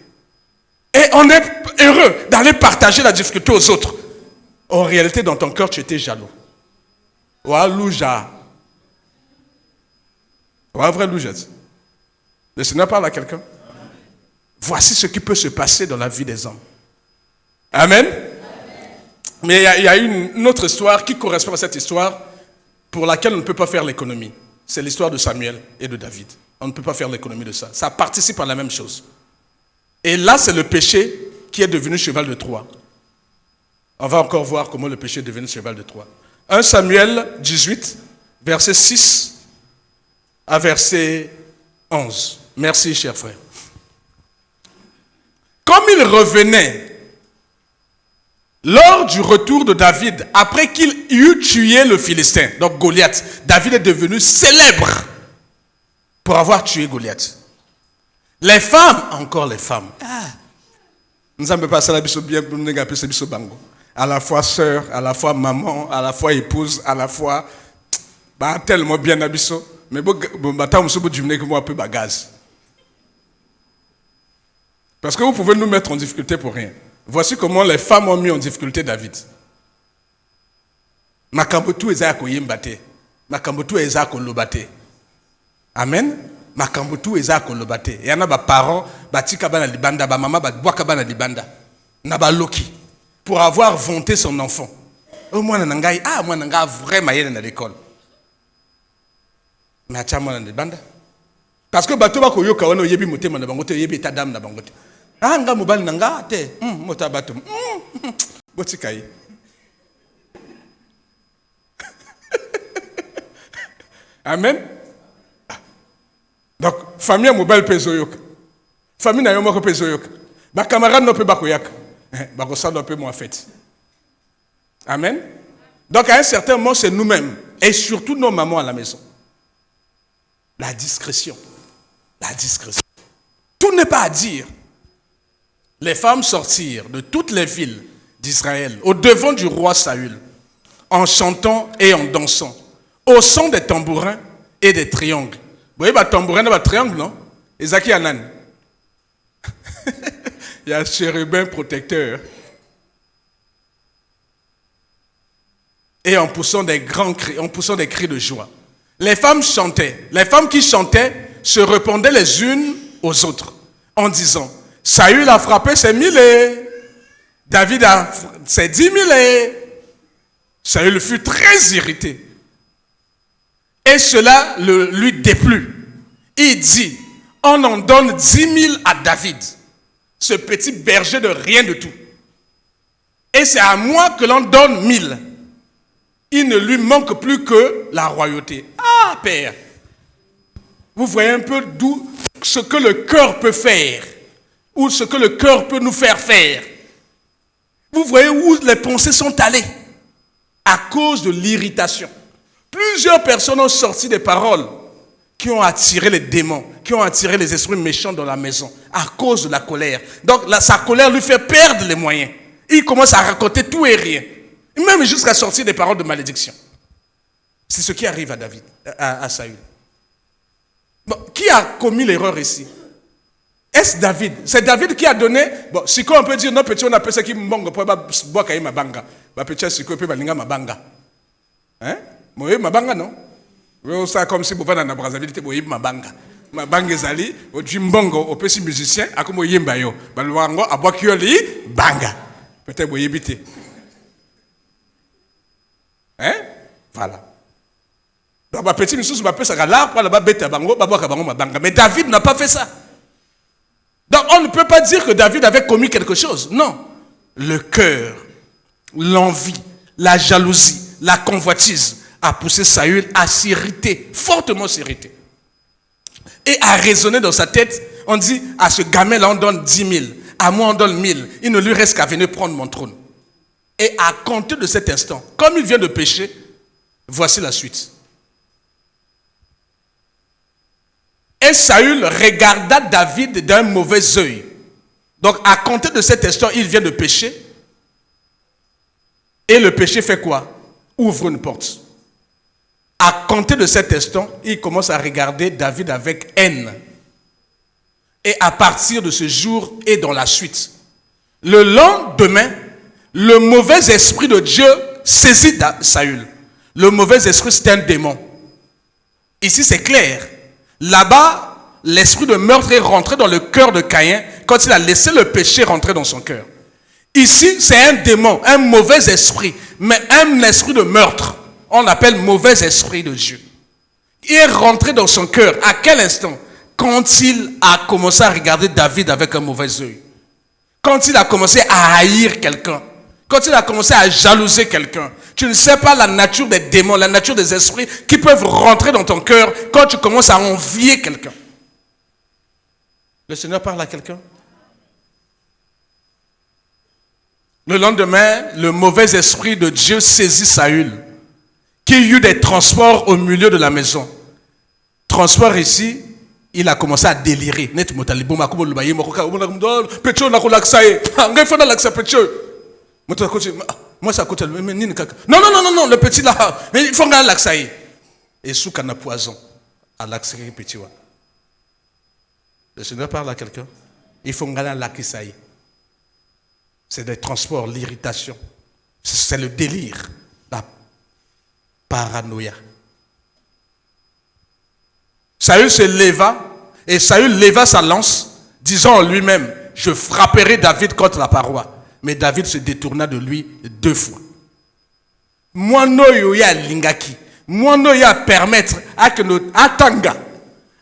Et on est heureux d'aller partager la difficulté aux autres. En réalité, dans ton cœur, tu étais jaloux. Walouja. Le Seigneur parle à quelqu'un. Voici ce qui peut se passer dans la vie des hommes. Amen. Mais il y a une autre histoire qui correspond à cette histoire pour laquelle on ne peut pas faire l'économie. C'est l'histoire de Samuel et de David. On ne peut pas faire l'économie de ça. Ça participe à la même chose. Et là, c'est le péché qui est devenu cheval de Troie. On va encore voir comment le péché est devenu cheval de Troie. 1 Samuel 18, verset 6 à verset 11. Merci, cher frère. Comme il revenait lors du retour de David, après qu'il eut tué le Philistin, donc Goliath, David est devenu célèbre pour avoir tué Goliath. Les femmes, encore les femmes. Nous n'avons pas ça bien pour nous appeler ça bango. À la fois sœur, à la fois maman, à la fois épouse, à la fois tellement bien abisso. Mais bon, un peu bagage. Parce que vous pouvez nous mettre en difficulté pour rien. Voici comment les femmes ont mis en difficulté David. Makambotu ezako yembate. Makambotu ezako lobate. Amen. Makambotu ezako lobate. Il y en a des parents, batika bana libanda, ba maman boaka bana libanda. Na ba loki pour avoir vanté son enfant. Oh moi nangai, moi nanga vraiment yé dans l'école. Mais acha moi na libanda. Parce que bato ba ko yoka wana yebi motema na bango te yebi ta dame na bango te. Nga mobali nanga te mota bato botika yi. Amen. Donc famille mobile peso yoka. Famille na yo moko peso yoka. Ba camarade no pe ba ko yaka. Ba ko sa no pe mo fait. Amen. Donc à un certain moment c'est nous-mêmes et surtout nos mamans à la maison. La discrétion. La discrétion. Tout n'est pas à dire. Les femmes sortirent de toutes les villes d'Israël au devant du roi Saül en chantant et en dansant au son des tambourins et des triangles. Vous voyez, les tambourins et les triangles, non? Ezaki Anan. Il y a un chérubin protecteur. Et en poussant des grands cris, en poussant des cris de joie. Les femmes chantaient. Les femmes qui chantaient se répondaient les unes aux autres en disant: Saül a frappé ses 1000, David a ses 10 000. Saül fut très irrité. Et cela lui déplut. Il dit: on en donne 10 000 à David, ce petit berger de rien de tout. Et c'est à moi que l'on donne 1000. Il ne lui manque plus que la royauté. Ah, Père, Vous voyez un peu d'où ce que le cœur peut faire, ou ce que le cœur peut nous faire faire. Vous voyez où les pensées sont allées à cause de l'irritation. Plusieurs personnes ont sorti des paroles qui ont attiré les démons, qui ont attiré les esprits méchants dans la maison à cause de la colère. Donc sa colère lui fait perdre les moyens. Il commence à raconter tout et rien, même jusqu'à sortir des paroles de malédiction. C'est ce qui arrive à David, à Saül. Bon, qui a commis l'erreur ici? Est-ce David? C'est David qui a donné. Bon, si on peut dire, non, petit, on appelle ça qui mbongo pour boire kaye mabanga. Bah, petit, si on peut balinga mabanga. Hein? Moi, mabanga, non? C'est comme si vous venez dans Brazzaville, vous voyez mabanga. Mabanga zali, au jimbongo, au petit musicien, à comme vous yemba yo. Bah, le wango, à boire kioli, banga. Peut-être vous yebite. Hein? Voilà. Donc, petit monsieur, je ça là, pour la bête à bango, mabanga. Mais David n'a pas fait ça. Donc on ne peut pas dire que David avait commis quelque chose. Non. Le cœur, l'envie, la jalousie, la convoitise a poussé Saül à s'irriter, fortement s'irriter. Et à raisonner dans sa tête, on dit, à ce gamin-là on donne 10 000, à moi on donne 1000, il ne lui reste qu'à venir prendre mon trône. Et à compter de cet instant, comme il vient de pécher, voici la suite. Et Saül regarda David d'un mauvais œil. Donc, à compter de cet instant, il vient de pécher. Et le péché fait quoi? Ouvre une porte. À compter de cet instant, il commence à regarder David avec haine. Et à partir de ce jour et dans la suite, le lendemain, le mauvais esprit de Dieu saisit Saül. Le mauvais esprit, c'est un démon. Ici, c'est clair. Là-bas, l'esprit de meurtre est rentré dans le cœur de Caïn quand il a laissé le péché rentrer dans son cœur. Ici, c'est un démon, un mauvais esprit, mais un esprit de meurtre. On l'appelle mauvais esprit de Dieu. Il est rentré dans son cœur. À quel instant? Quand il a commencé à regarder David avec un mauvais œil. Quand il a commencé à haïr quelqu'un. Quand il a commencé à jalouser quelqu'un. Tu ne sais pas la nature des démons, la nature des esprits qui peuvent rentrer dans ton cœur quand tu commences à envier quelqu'un. Le Seigneur parle à quelqu'un. Le lendemain, le mauvais esprit de Dieu saisit Saül, qui eut des transports au milieu de la maison. Transport ici, il a commencé à délirer. Moi, ça coûte. Non, le petit là, il faut un laxaï. Et sous qu'on a poison, à laxaï petit. Le Seigneur parle à quelqu'un. Il faut un laxaï. C'est des transports, l'irritation. C'est le délire, la paranoïa. Saül se leva, et Saül leva sa lance, disant en lui-même, je frapperai David contre la paroi. Mais David se détourna de lui 2 fois. Moi, no ya lingaki. Moi, no ya permettre à que notre atanga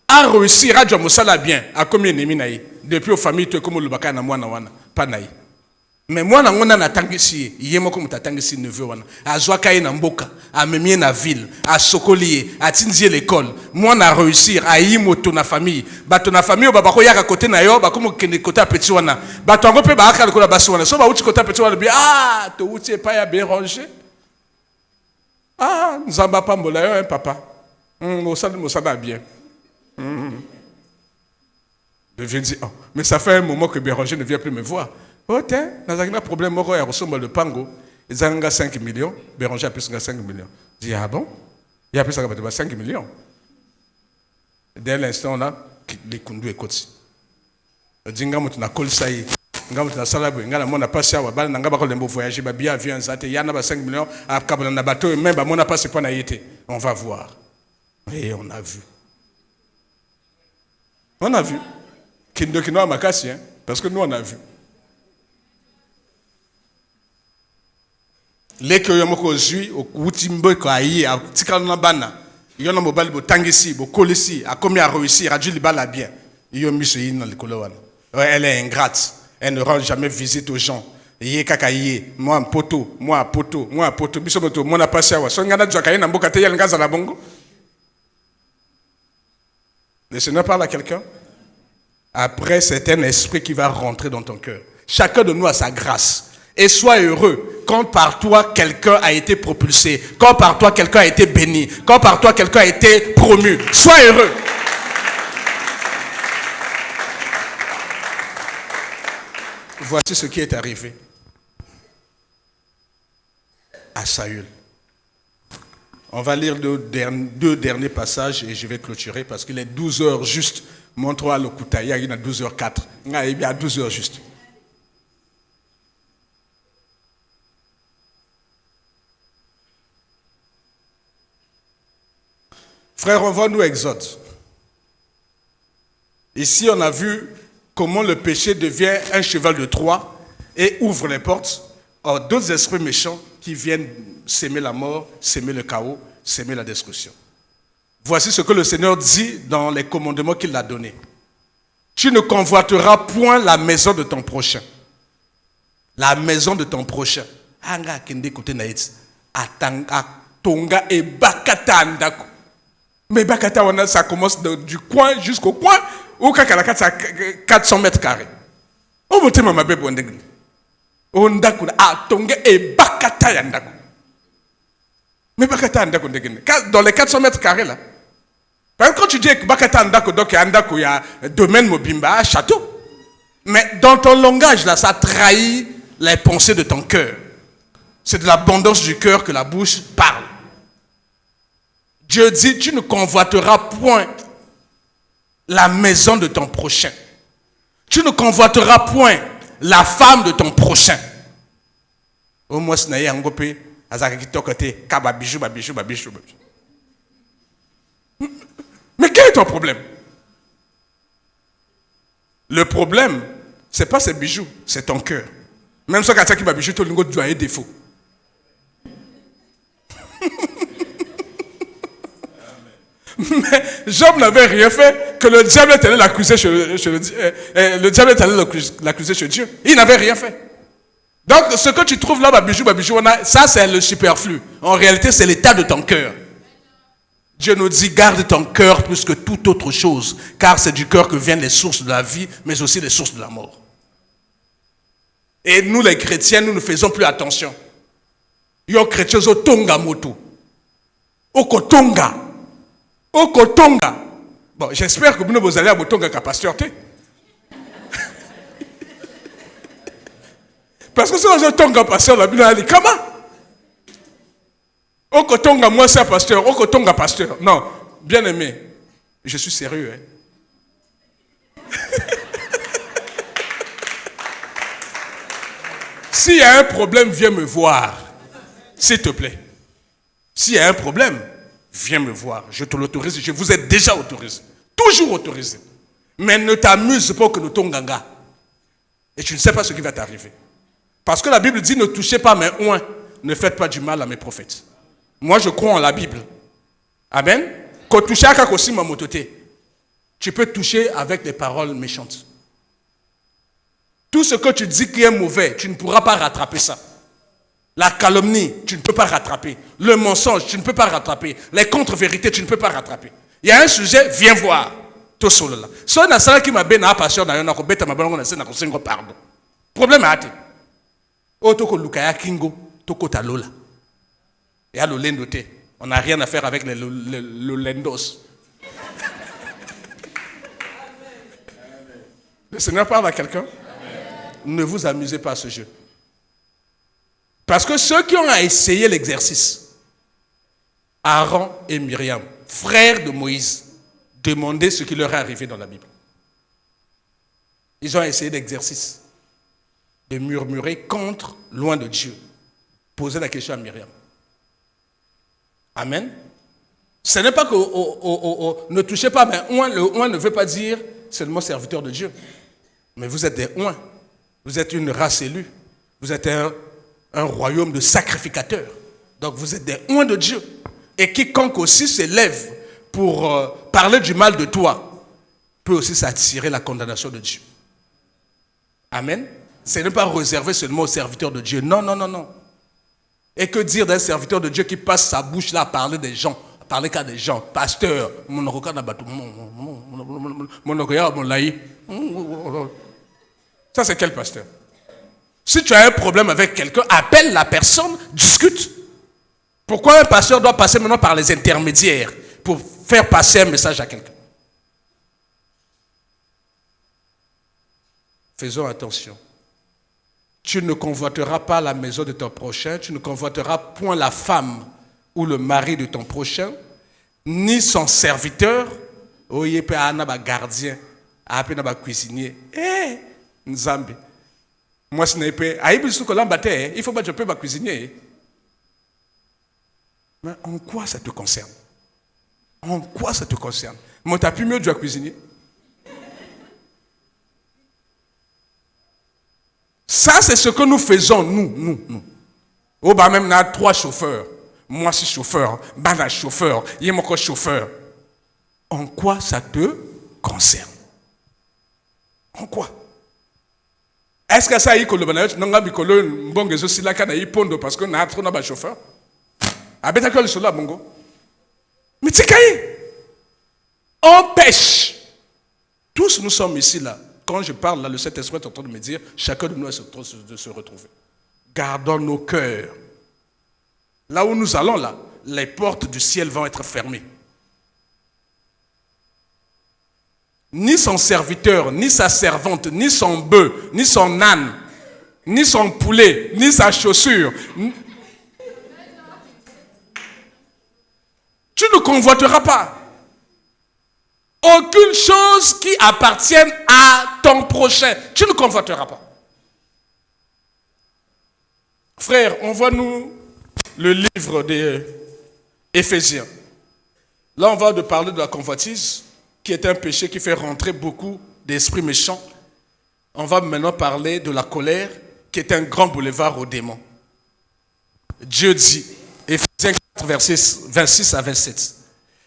a réussir à dire mosala bien. À combien de minaï depuis aux familles tu comme le baka na moi na wana pas naï. Mais moi na ngona na tangisi yemo comme ta tangisi neveu wana. A zoakaye na mboka, a memie na ville, a sokolier, a tinzie l'école. Moi na réussir à yimoto na famille. Bato na famille ba bako yaka côté na yo ba comme kende côté petit wana. Bato ngo pe ba aka ko la baso wana. So ba uti côté petit wana bi ah to uti pas ya béranger. Ah nzamba pambola yo hein papa. Mosala bien. Je viens dire oh, mais ça fait un moment que Béranger ne vient plus me voir. Oh, tiens, dans un problème, il y a ressemble le pango. Ils ont 5 millions. Béranger a plus de 5 millions. Je dis, ah bon? Il y a plus de 5 millions. Dès l'instant là, les kundou écoutent. Je dis, nga mutu na kolsaï. Nga mutu na salabu. Nga na mona passe à wabal. Nga ba kolembo voyager. Ba bien avion zate. Il y en a 5 millions. À kabana na bateau. Même ba mona passe pas na yété. On va voir. Et on a vu. On a vu. Kindo kino amakasi, hein. Parce que nous on a vu. Les que yomoko zui au wutimbo ko ayi a tikana bana yona mobile bo tangisi bo kolisi a commis à réussir a dû li bala bien yo miso yi na likolo wana elle est ingrate, elle ne rend jamais visite aux gens yé kaka yé moi poto biso moto mona passé wa so ngana jwa kayi na mboka te yel ngaza la bongo Le Seigneur parle à quelqu'un. Après, c'est un esprit qui va rentrer dans ton cœur. Chacun de nous a sa grâce. Et sois heureux quand par toi quelqu'un a été propulsé, quand par toi quelqu'un a été béni, quand par toi quelqu'un a été promu. Sois heureux. Voici ce qui est arrivé à Saül. On va lire deux derniers passages et je vais clôturer parce qu'il est 12 heures juste. Montre-toi le Koutaya, il y a 12h04. Il y a 12 heures juste. Frère, on va nous Exode. Ici, on a vu comment le péché devient un cheval de Troie et ouvre les portes à d'autres esprits méchants qui viennent s'aimer la mort, s'aimer le chaos, s'aimer la destruction. Voici ce que le Seigneur dit dans les commandements qu'il a donnés. Tu ne convoiteras point la maison de ton prochain. La maison de ton prochain. Mais Bakata, ça commence du coin jusqu'au coin, ou Kakalaka, ça 400 mètres carrés. On va te ma bébé on dégage. On d'accord, ah, Tonga et Bakata yandaku. Mais Bakata yandaku dégage. Dans les 400 mètres carrés là. Quand tu dis que Bakata yandaku, donc yandaku, il y a domaine Mobimba, château. Mais dans ton langage là, ça trahit les pensées de ton cœur. C'est de l'abondance du cœur que la bouche parle. Dieu dit, tu ne convoiteras point la maison de ton prochain. Tu ne convoiteras point la femme de ton prochain. Au moins, ce n'est pas mais quel est ton problème? Le problème, ce n'est pas ces bijoux, c'est ton cœur. Même si tu as des bijoux, tu as des défauts. Mais Job n'avait rien fait que le diable est allé l'accuser chez le diable est allé l'accuser chez Dieu. Il n'avait rien fait. Donc ce que tu trouves là, babijou, ça c'est le superflu. En réalité, c'est l'état de ton cœur. Dieu nous dit, garde ton cœur plus que toute autre chose, car c'est du cœur que viennent les sources de la vie, mais aussi les sources de la mort. Et nous les chrétiens, nous ne faisons plus attention. Yo chrétiens au tonga moto. Oko tonga. Bon, j'espère que vous allez à Botonga qu'à pasteur. Parce que si vous êtes tonga pasteur, la Bible dit comment? Okotonga, moi c'est pasteur. Okotonga pasteur. Non, bien aimé, je suis sérieux. S'il y a un problème, viens me voir. S'il te plaît. S'il y a un problème, viens me voir, je te l'autorise, je vous ai déjà autorisé. Toujours autorisé. Mais ne t'amuse pas que nous tonganga. Et tu ne sais pas ce qui va t'arriver. Parce que la Bible dit, ne touchez pas mes oins, ne faites pas du mal à mes prophètes. Moi, je crois en la Bible. Amen. Tu peux toucher avec des paroles méchantes. Tout ce que tu dis qui est mauvais, tu ne pourras pas rattraper ça. La calomnie, tu ne peux pas rattraper. Le mensonge, tu ne peux pas rattraper. Les contre-vérités, tu ne peux pas rattraper. Il y a un sujet, viens voir. Tout seul là. So na sala qui m'a ben na passion na yona ko beta mabalongo na sena ko sengo pardon. Problème ate. O toko lukaya kingo, toko talola. Et à l'olendote, on n'a rien à faire avec les lendos. Le Seigneur parle à quelqu'un. Ne vous amusez pas à ce jeu. Parce que ceux qui ont essayé l'exercice, Aaron et Myriam, frères de Moïse, demandaient ce qui leur est arrivé dans la Bible. Ils ont essayé l'exercice de murmurer contre, loin de Dieu. Poser la question à Myriam. Amen. Ce n'est pas que ne touchez pas, mais oint, le oint ne veut pas dire seulement serviteur de Dieu. Mais vous êtes des oints. Vous êtes une race élue. Vous êtes un royaume de sacrificateurs. Donc vous êtes des oints de Dieu. Et quiconque aussi s'élève pour parler du mal de toi peut aussi s'attirer la condamnation de Dieu. Amen. Ce n'est pas réservé seulement aux serviteurs de Dieu. Non, non, non, non. Et que dire d'un serviteur de Dieu qui passe sa bouche là à parler des gens, parler qu'à des gens. Pasteur, mon ça c'est quel pasteur? Si tu as un problème avec quelqu'un, appelle la personne, discute. Pourquoi un pasteur doit passer maintenant par les intermédiaires pour faire passer un message à quelqu'un? Faisons attention. Tu ne convoiteras pas la maison de ton prochain, tu ne convoiteras point la femme ou le mari de ton prochain, ni son serviteur, ou il peut avoir un gardien, un cuisinier. Eh, Nzambi. Moi, ce n'est pas. Il faut que je peux cuisiner. Mais en quoi ça te concerne? En quoi ça te concerne? Moi, tu as pu mieux de cuisiner. Ça, c'est ce que nous faisons, nous. Oh, bah, même, on a 3 chauffeurs. Moi, je suis chauffeur. Bana chauffeur. Il y a mon chauffeur. En quoi ça te concerne? En quoi? Est-ce que ça y est que le banage n'a pas eu bon réseau si la canne y pondo parce qu'on a trop de chauffeur? Ah, ben, t'as le sola, bongo. Mais tu sais, on pêche. Tous nous sommes ici, là. Quand je parle, là, le Saint-Esprit est en train de me dire, chacun de nous est en train de se retrouver. Gardons nos cœurs. Là où nous allons, là, les portes du ciel vont être fermées. Ni son serviteur, ni sa servante, ni son bœuf, ni son âne, ni son poulet, ni sa chaussure. Tu ne convoiteras pas. Aucune chose qui appartienne à ton prochain. Tu ne convoiteras pas. Frère, envoie-nous le livre des Éphésiens. Là, on va parler de la convoitise, qui est un péché qui fait rentrer beaucoup d'esprits méchants. On va maintenant parler de la colère, qui est un grand boulevard aux démons. Dieu dit, Éphésiens 4, versets 26 à 27,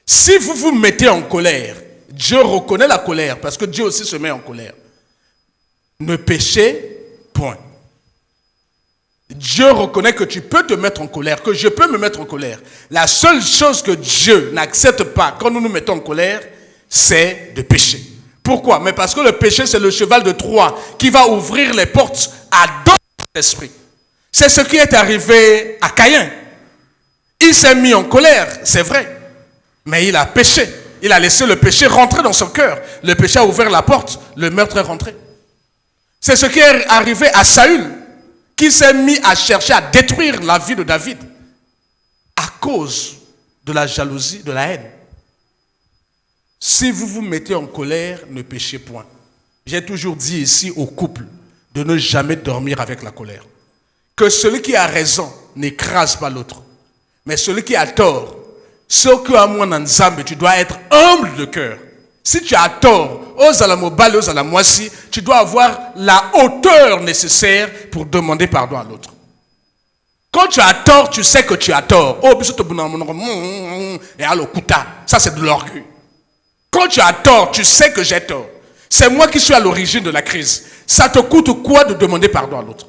si vous vous mettez en colère, Dieu reconnaît la colère, parce que Dieu aussi se met en colère. Ne péchez point. Dieu reconnaît que tu peux te mettre en colère, que je peux me mettre en colère. La seule chose que Dieu n'accepte pas quand nous nous mettons en colère, c'est de pécher. Pourquoi? Mais parce que le péché, c'est le cheval de Troie qui va ouvrir les portes à d'autres esprits. C'est ce qui est arrivé à Caïn. Il s'est mis en colère, c'est vrai, mais il a péché. Il a laissé le péché rentrer dans son cœur. Le péché a ouvert la porte, le meurtre est rentré. C'est ce qui est arrivé à Saül, qui s'est mis à chercher à détruire la vie de David à cause de la jalousie, de la haine. Si vous vous mettez en colère, ne péchez point. J'ai toujours dit ici aux couples de ne jamais dormir avec la colère. Que celui qui a raison n'écrase pas l'autre. Mais celui qui a tort, ce que à moi Nzambe, tu dois être humble de cœur. Si tu as tort, tu dois avoir la hauteur nécessaire pour demander pardon à l'autre. Quand tu as tort, tu sais que tu as tort. Ça c'est de l'orgueil. Quand tu as tort, tu sais que j'ai tort. C'est moi qui suis à l'origine de la crise. Ça te coûte quoi de demander pardon à l'autre?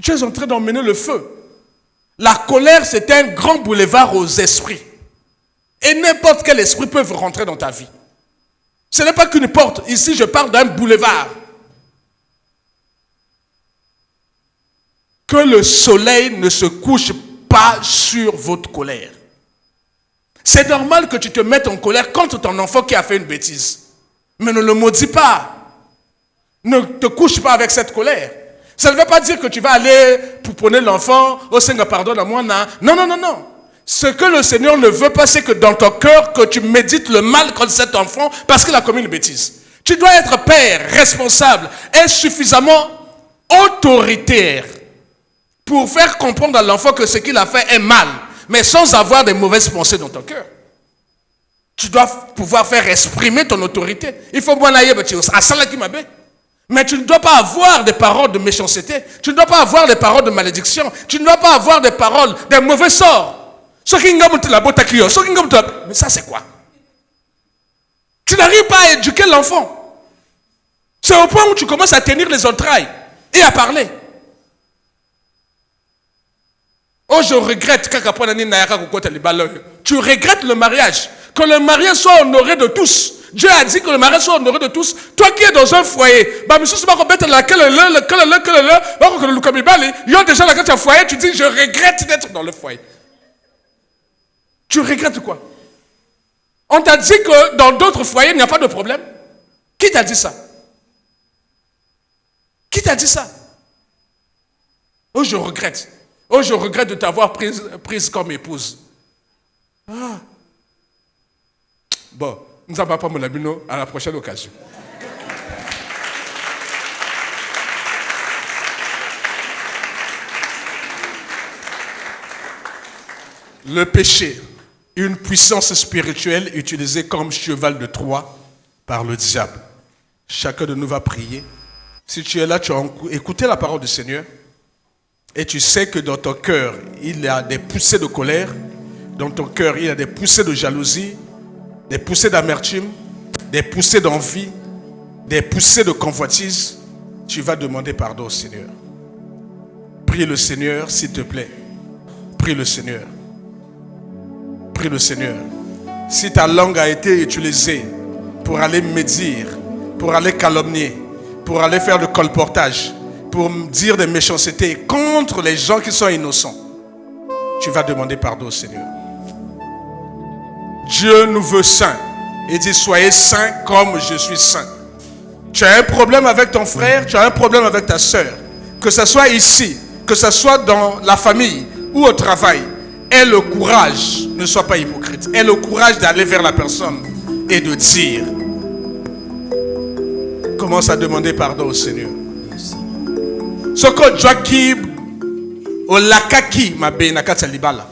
Tu es en train d'emmener le feu. La colère, c'est un grand boulevard aux esprits. Et n'importe quel esprit peut rentrer dans ta vie. Ce n'est pas qu'une porte. Ici, je parle d'un boulevard. Que le soleil ne se couche pas sur votre colère. C'est normal que tu te mettes en colère contre ton enfant qui a fait une bêtise. Mais ne le maudis pas. Ne te couche pas avec cette colère. Ça ne veut pas dire que tu vas aller pouponner l'enfant, oh Seigneur, pardonne-moi. Non. Ce que le Seigneur ne veut pas, c'est que dans ton cœur, que tu médites le mal contre cet enfant parce qu'il a commis une bêtise. Tu dois être père, responsable et suffisamment autoritaire pour faire comprendre à l'enfant que ce qu'il a fait est mal, mais sans avoir de mauvaises pensées dans ton cœur. Tu dois pouvoir faire exprimer ton autorité. Il faut bien aller, mais tu ne dois pas avoir des paroles de méchanceté. Tu ne dois pas avoir des paroles de malédiction. Tu ne dois pas avoir des paroles des mauvais sorts. Mais ça, c'est quoi? Tu n'arrives pas à éduquer l'enfant. C'est au point où tu commences à tenir les entrailles et à parler. Oh, je regrette. Tu regrettes le mariage. Que le mariage soit honoré de tous. Dieu a dit que le mariage soit honoré de tous. Toi qui es dans un foyer, tu dis je regrette d'être dans le foyer. Tu regrettes quoi? On t'a dit que dans d'autres foyers, il n'y a pas de problème. Qui t'a dit ça? Qui t'a dit ça? Oh, je regrette. Oh, je regrette de t'avoir prise comme épouse. Ah. Bon, nous n'avons pas mon abino à la prochaine occasion. Le péché, une puissance spirituelle utilisée comme cheval de Troie par le diable. Chacun de nous va prier. Si tu es là, tu as écouté la parole du Seigneur et tu sais que dans ton cœur, il y a des poussées de colère, dans ton cœur, il y a des poussées de jalousie, des poussées d'amertume, des poussées d'envie, des poussées de convoitise, tu vas demander pardon au Seigneur. Prie le Seigneur, s'il te plaît. Prie le Seigneur. Prie le Seigneur. Si ta langue a été utilisée pour aller médire, pour aller calomnier, pour aller faire du colportage, pour dire des méchancetés contre les gens qui sont innocents, tu vas demander pardon au Seigneur. Dieu nous veut saints. Il dit soyez saints comme je suis saint. Tu as un problème avec ton frère, tu as un problème avec ta soeur. Que ce soit ici, que ce soit dans la famille ou au travail, aie le courage, ne sois pas hypocrite, aie le courage d'aller vers la personne et de dire. Commence à demander pardon au Seigneur. Ce que Joachim au lakaki ma be nakata libala.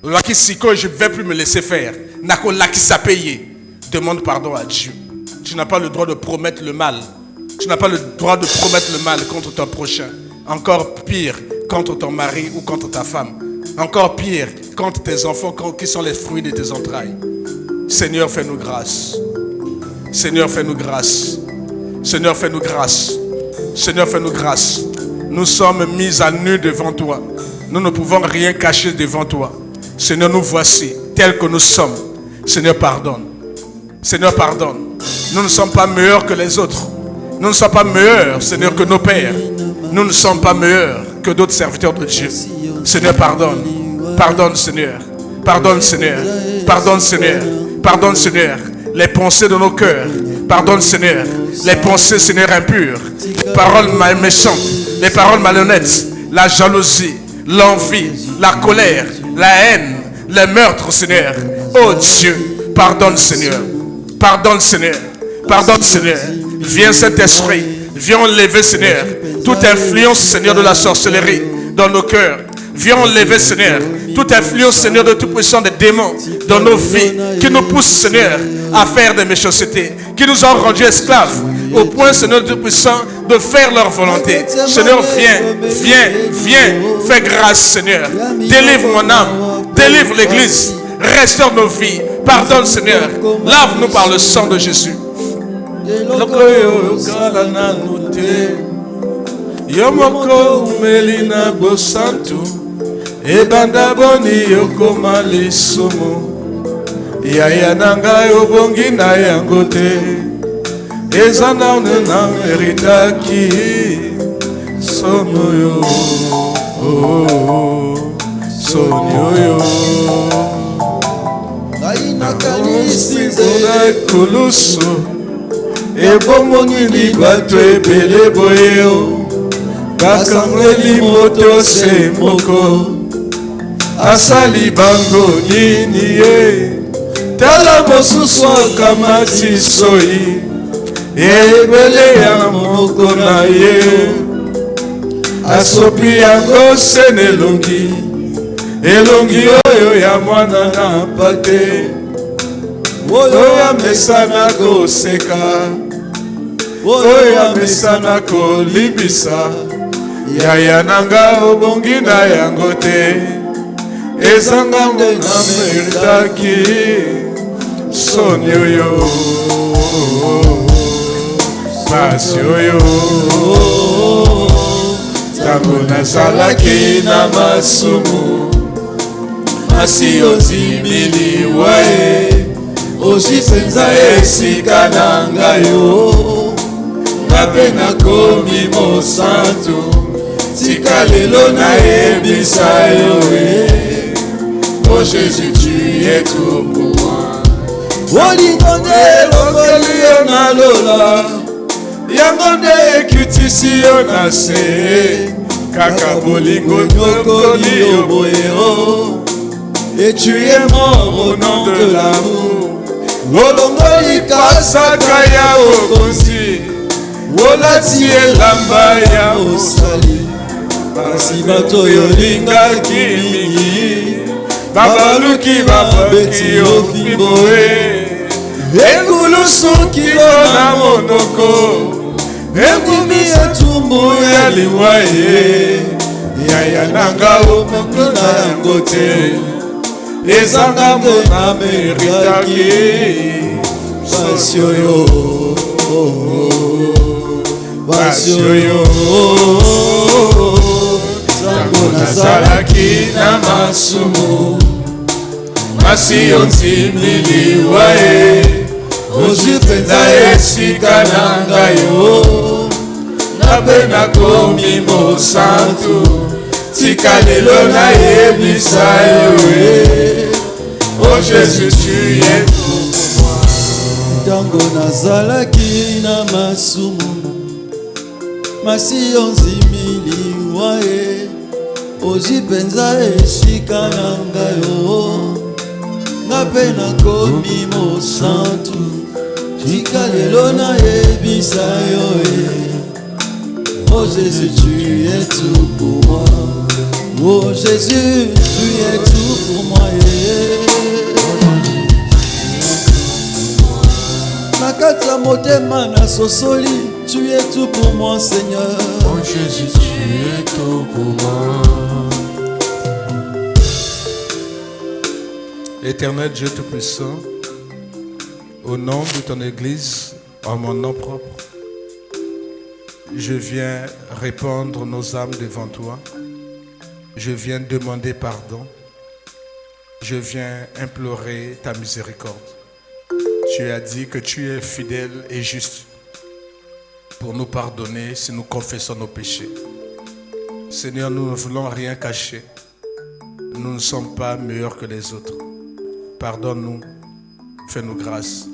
Laki siko je vais plus me laisser faire. Nako laki sa payer. Demande pardon à Dieu. Tu n'as pas le droit de promettre le mal. Tu n'as pas le droit de promettre le mal contre ton prochain. Encore pire contre ton mari ou contre ta femme. Encore pire contre tes enfants qui sont les fruits de tes entrailles. Seigneur, fais-nous grâce. Seigneur, fais-nous grâce. Seigneur, fais-nous grâce. Seigneur, fais-nous grâce. Nous sommes mis à nu devant toi. Nous ne pouvons rien cacher devant toi. Seigneur, nous voici tels que nous sommes. Seigneur, pardonne. Seigneur, pardonne. Nous ne sommes pas meilleurs que les autres. Nous ne sommes pas meilleurs, Seigneur, que nos pères. Nous ne sommes pas meilleurs que d'autres serviteurs de Dieu. Seigneur, pardonne. Pardonne, Seigneur. Pardonne, Seigneur. Pardonne, Seigneur. Pardonne, Seigneur. Les pensées de nos cœurs. Pardonne, Seigneur. Les pensées, Seigneur, impures. Les paroles méchantes. Les paroles malhonnêtes. La jalousie. L'envie. La colère. La haine. Les meurtres, Seigneur. Oh Dieu. Pardonne, Seigneur. Pardonne, Seigneur. Pardonne, Seigneur. Viens, Saint-Esprit. Viens enlever, Seigneur, toute influence, Seigneur, de la sorcellerie dans nos cœurs. Viens enlever, Seigneur, toute influence, Seigneur, de tout puissant des démons dans nos vies qui nous poussent, Seigneur, à faire des méchancetés, qui nous ont rendus esclaves au point, Seigneur, de tout puissant de faire leur volonté. Seigneur, viens, viens, viens, fais grâce, Seigneur. Délivre mon âme, délivre l'Église, restaure nos vies. Pardonne, Seigneur, lave-nous par le sang de Jésus. Yomoko melina bosantu ebanda boni yokoma lisumu yaya nanga yobongi na yango te ezana na meritaki somoyo sonyoyo nakanisi bona kuluso ebomoni libato ebele boyeo bakangeli moto se moko asali bango nini ye tala mosusu akamati soi ebele ya moko na ye asopi yango sene elongi oyo ya mwana na pate oyo ya mesana koseka oyo ya mesana kolibisa yaya nanga obongi na yango te ezangango na meritaki soni oyo pasi oyo ntango nazalaki na masumu masi ozimiliwa ye ozipenza esika na ngai yo nga mpe nakomi mosantu tika lelo nayebisa yo oh Jésus tu es tout pour moi olingo nde elongoli yo na lola yango nde ekutisi yo na se kaka bolingo nyokoli yo boye o et tu es mort au nom de l'amour olongoli kasaka ya okonzi olati elamba ya osali basi bato yolingaki mingi babaluki babeti yo fimbo ekulusu kilo na monoko engumi etumbu ya liwa ye yaya nanga omoki na yango te ezanga mona meritaki pasi oyo pasi oyo ntango nazalaki na masumu masi otimiliwa ye ozwi mpenza esika na ngai yo nga mpe nakomi mosantu tika lelo nayebisa yo oh Jésus tu es tout pour moi ntango nazalaki na masumu masi onzimiliwa ye ozwi mpenza esika na ngai yo nga mpe nakomi mosantu tika lelo nayebisa yo oh Jésus tu es tout pour moi oh Jésus tu es tout pour moi na kati ya motema na sosoli tu es tout pour moi Seigneur Oh Jésus, tu es tout pour moi. Éternel Dieu Tout-Puissant, au nom de ton Église, en mon nom propre, je viens répandre nos âmes devant toi. Je viens demander pardon. Je viens implorer ta miséricorde. Tu as dit que tu es fidèle et juste pour nous pardonner si nous confessons nos péchés. Seigneur, nous ne voulons rien cacher. Nous ne sommes pas meilleurs que les autres. Pardonne-nous, fais-nous grâce.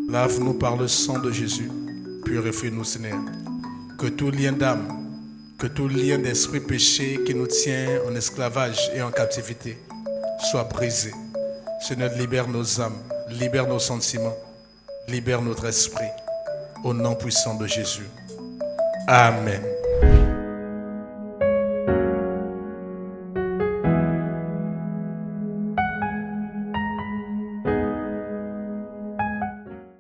Lave-nous par le sang de Jésus. Purifie-nous, Seigneur. Que tout lien d'âme, que tout lien d'esprit péché qui nous tient en esclavage et en captivité soit brisé. Seigneur, libère nos âmes, libère nos sentiments, libère notre esprit. Au nom puissant de Jésus. Amen.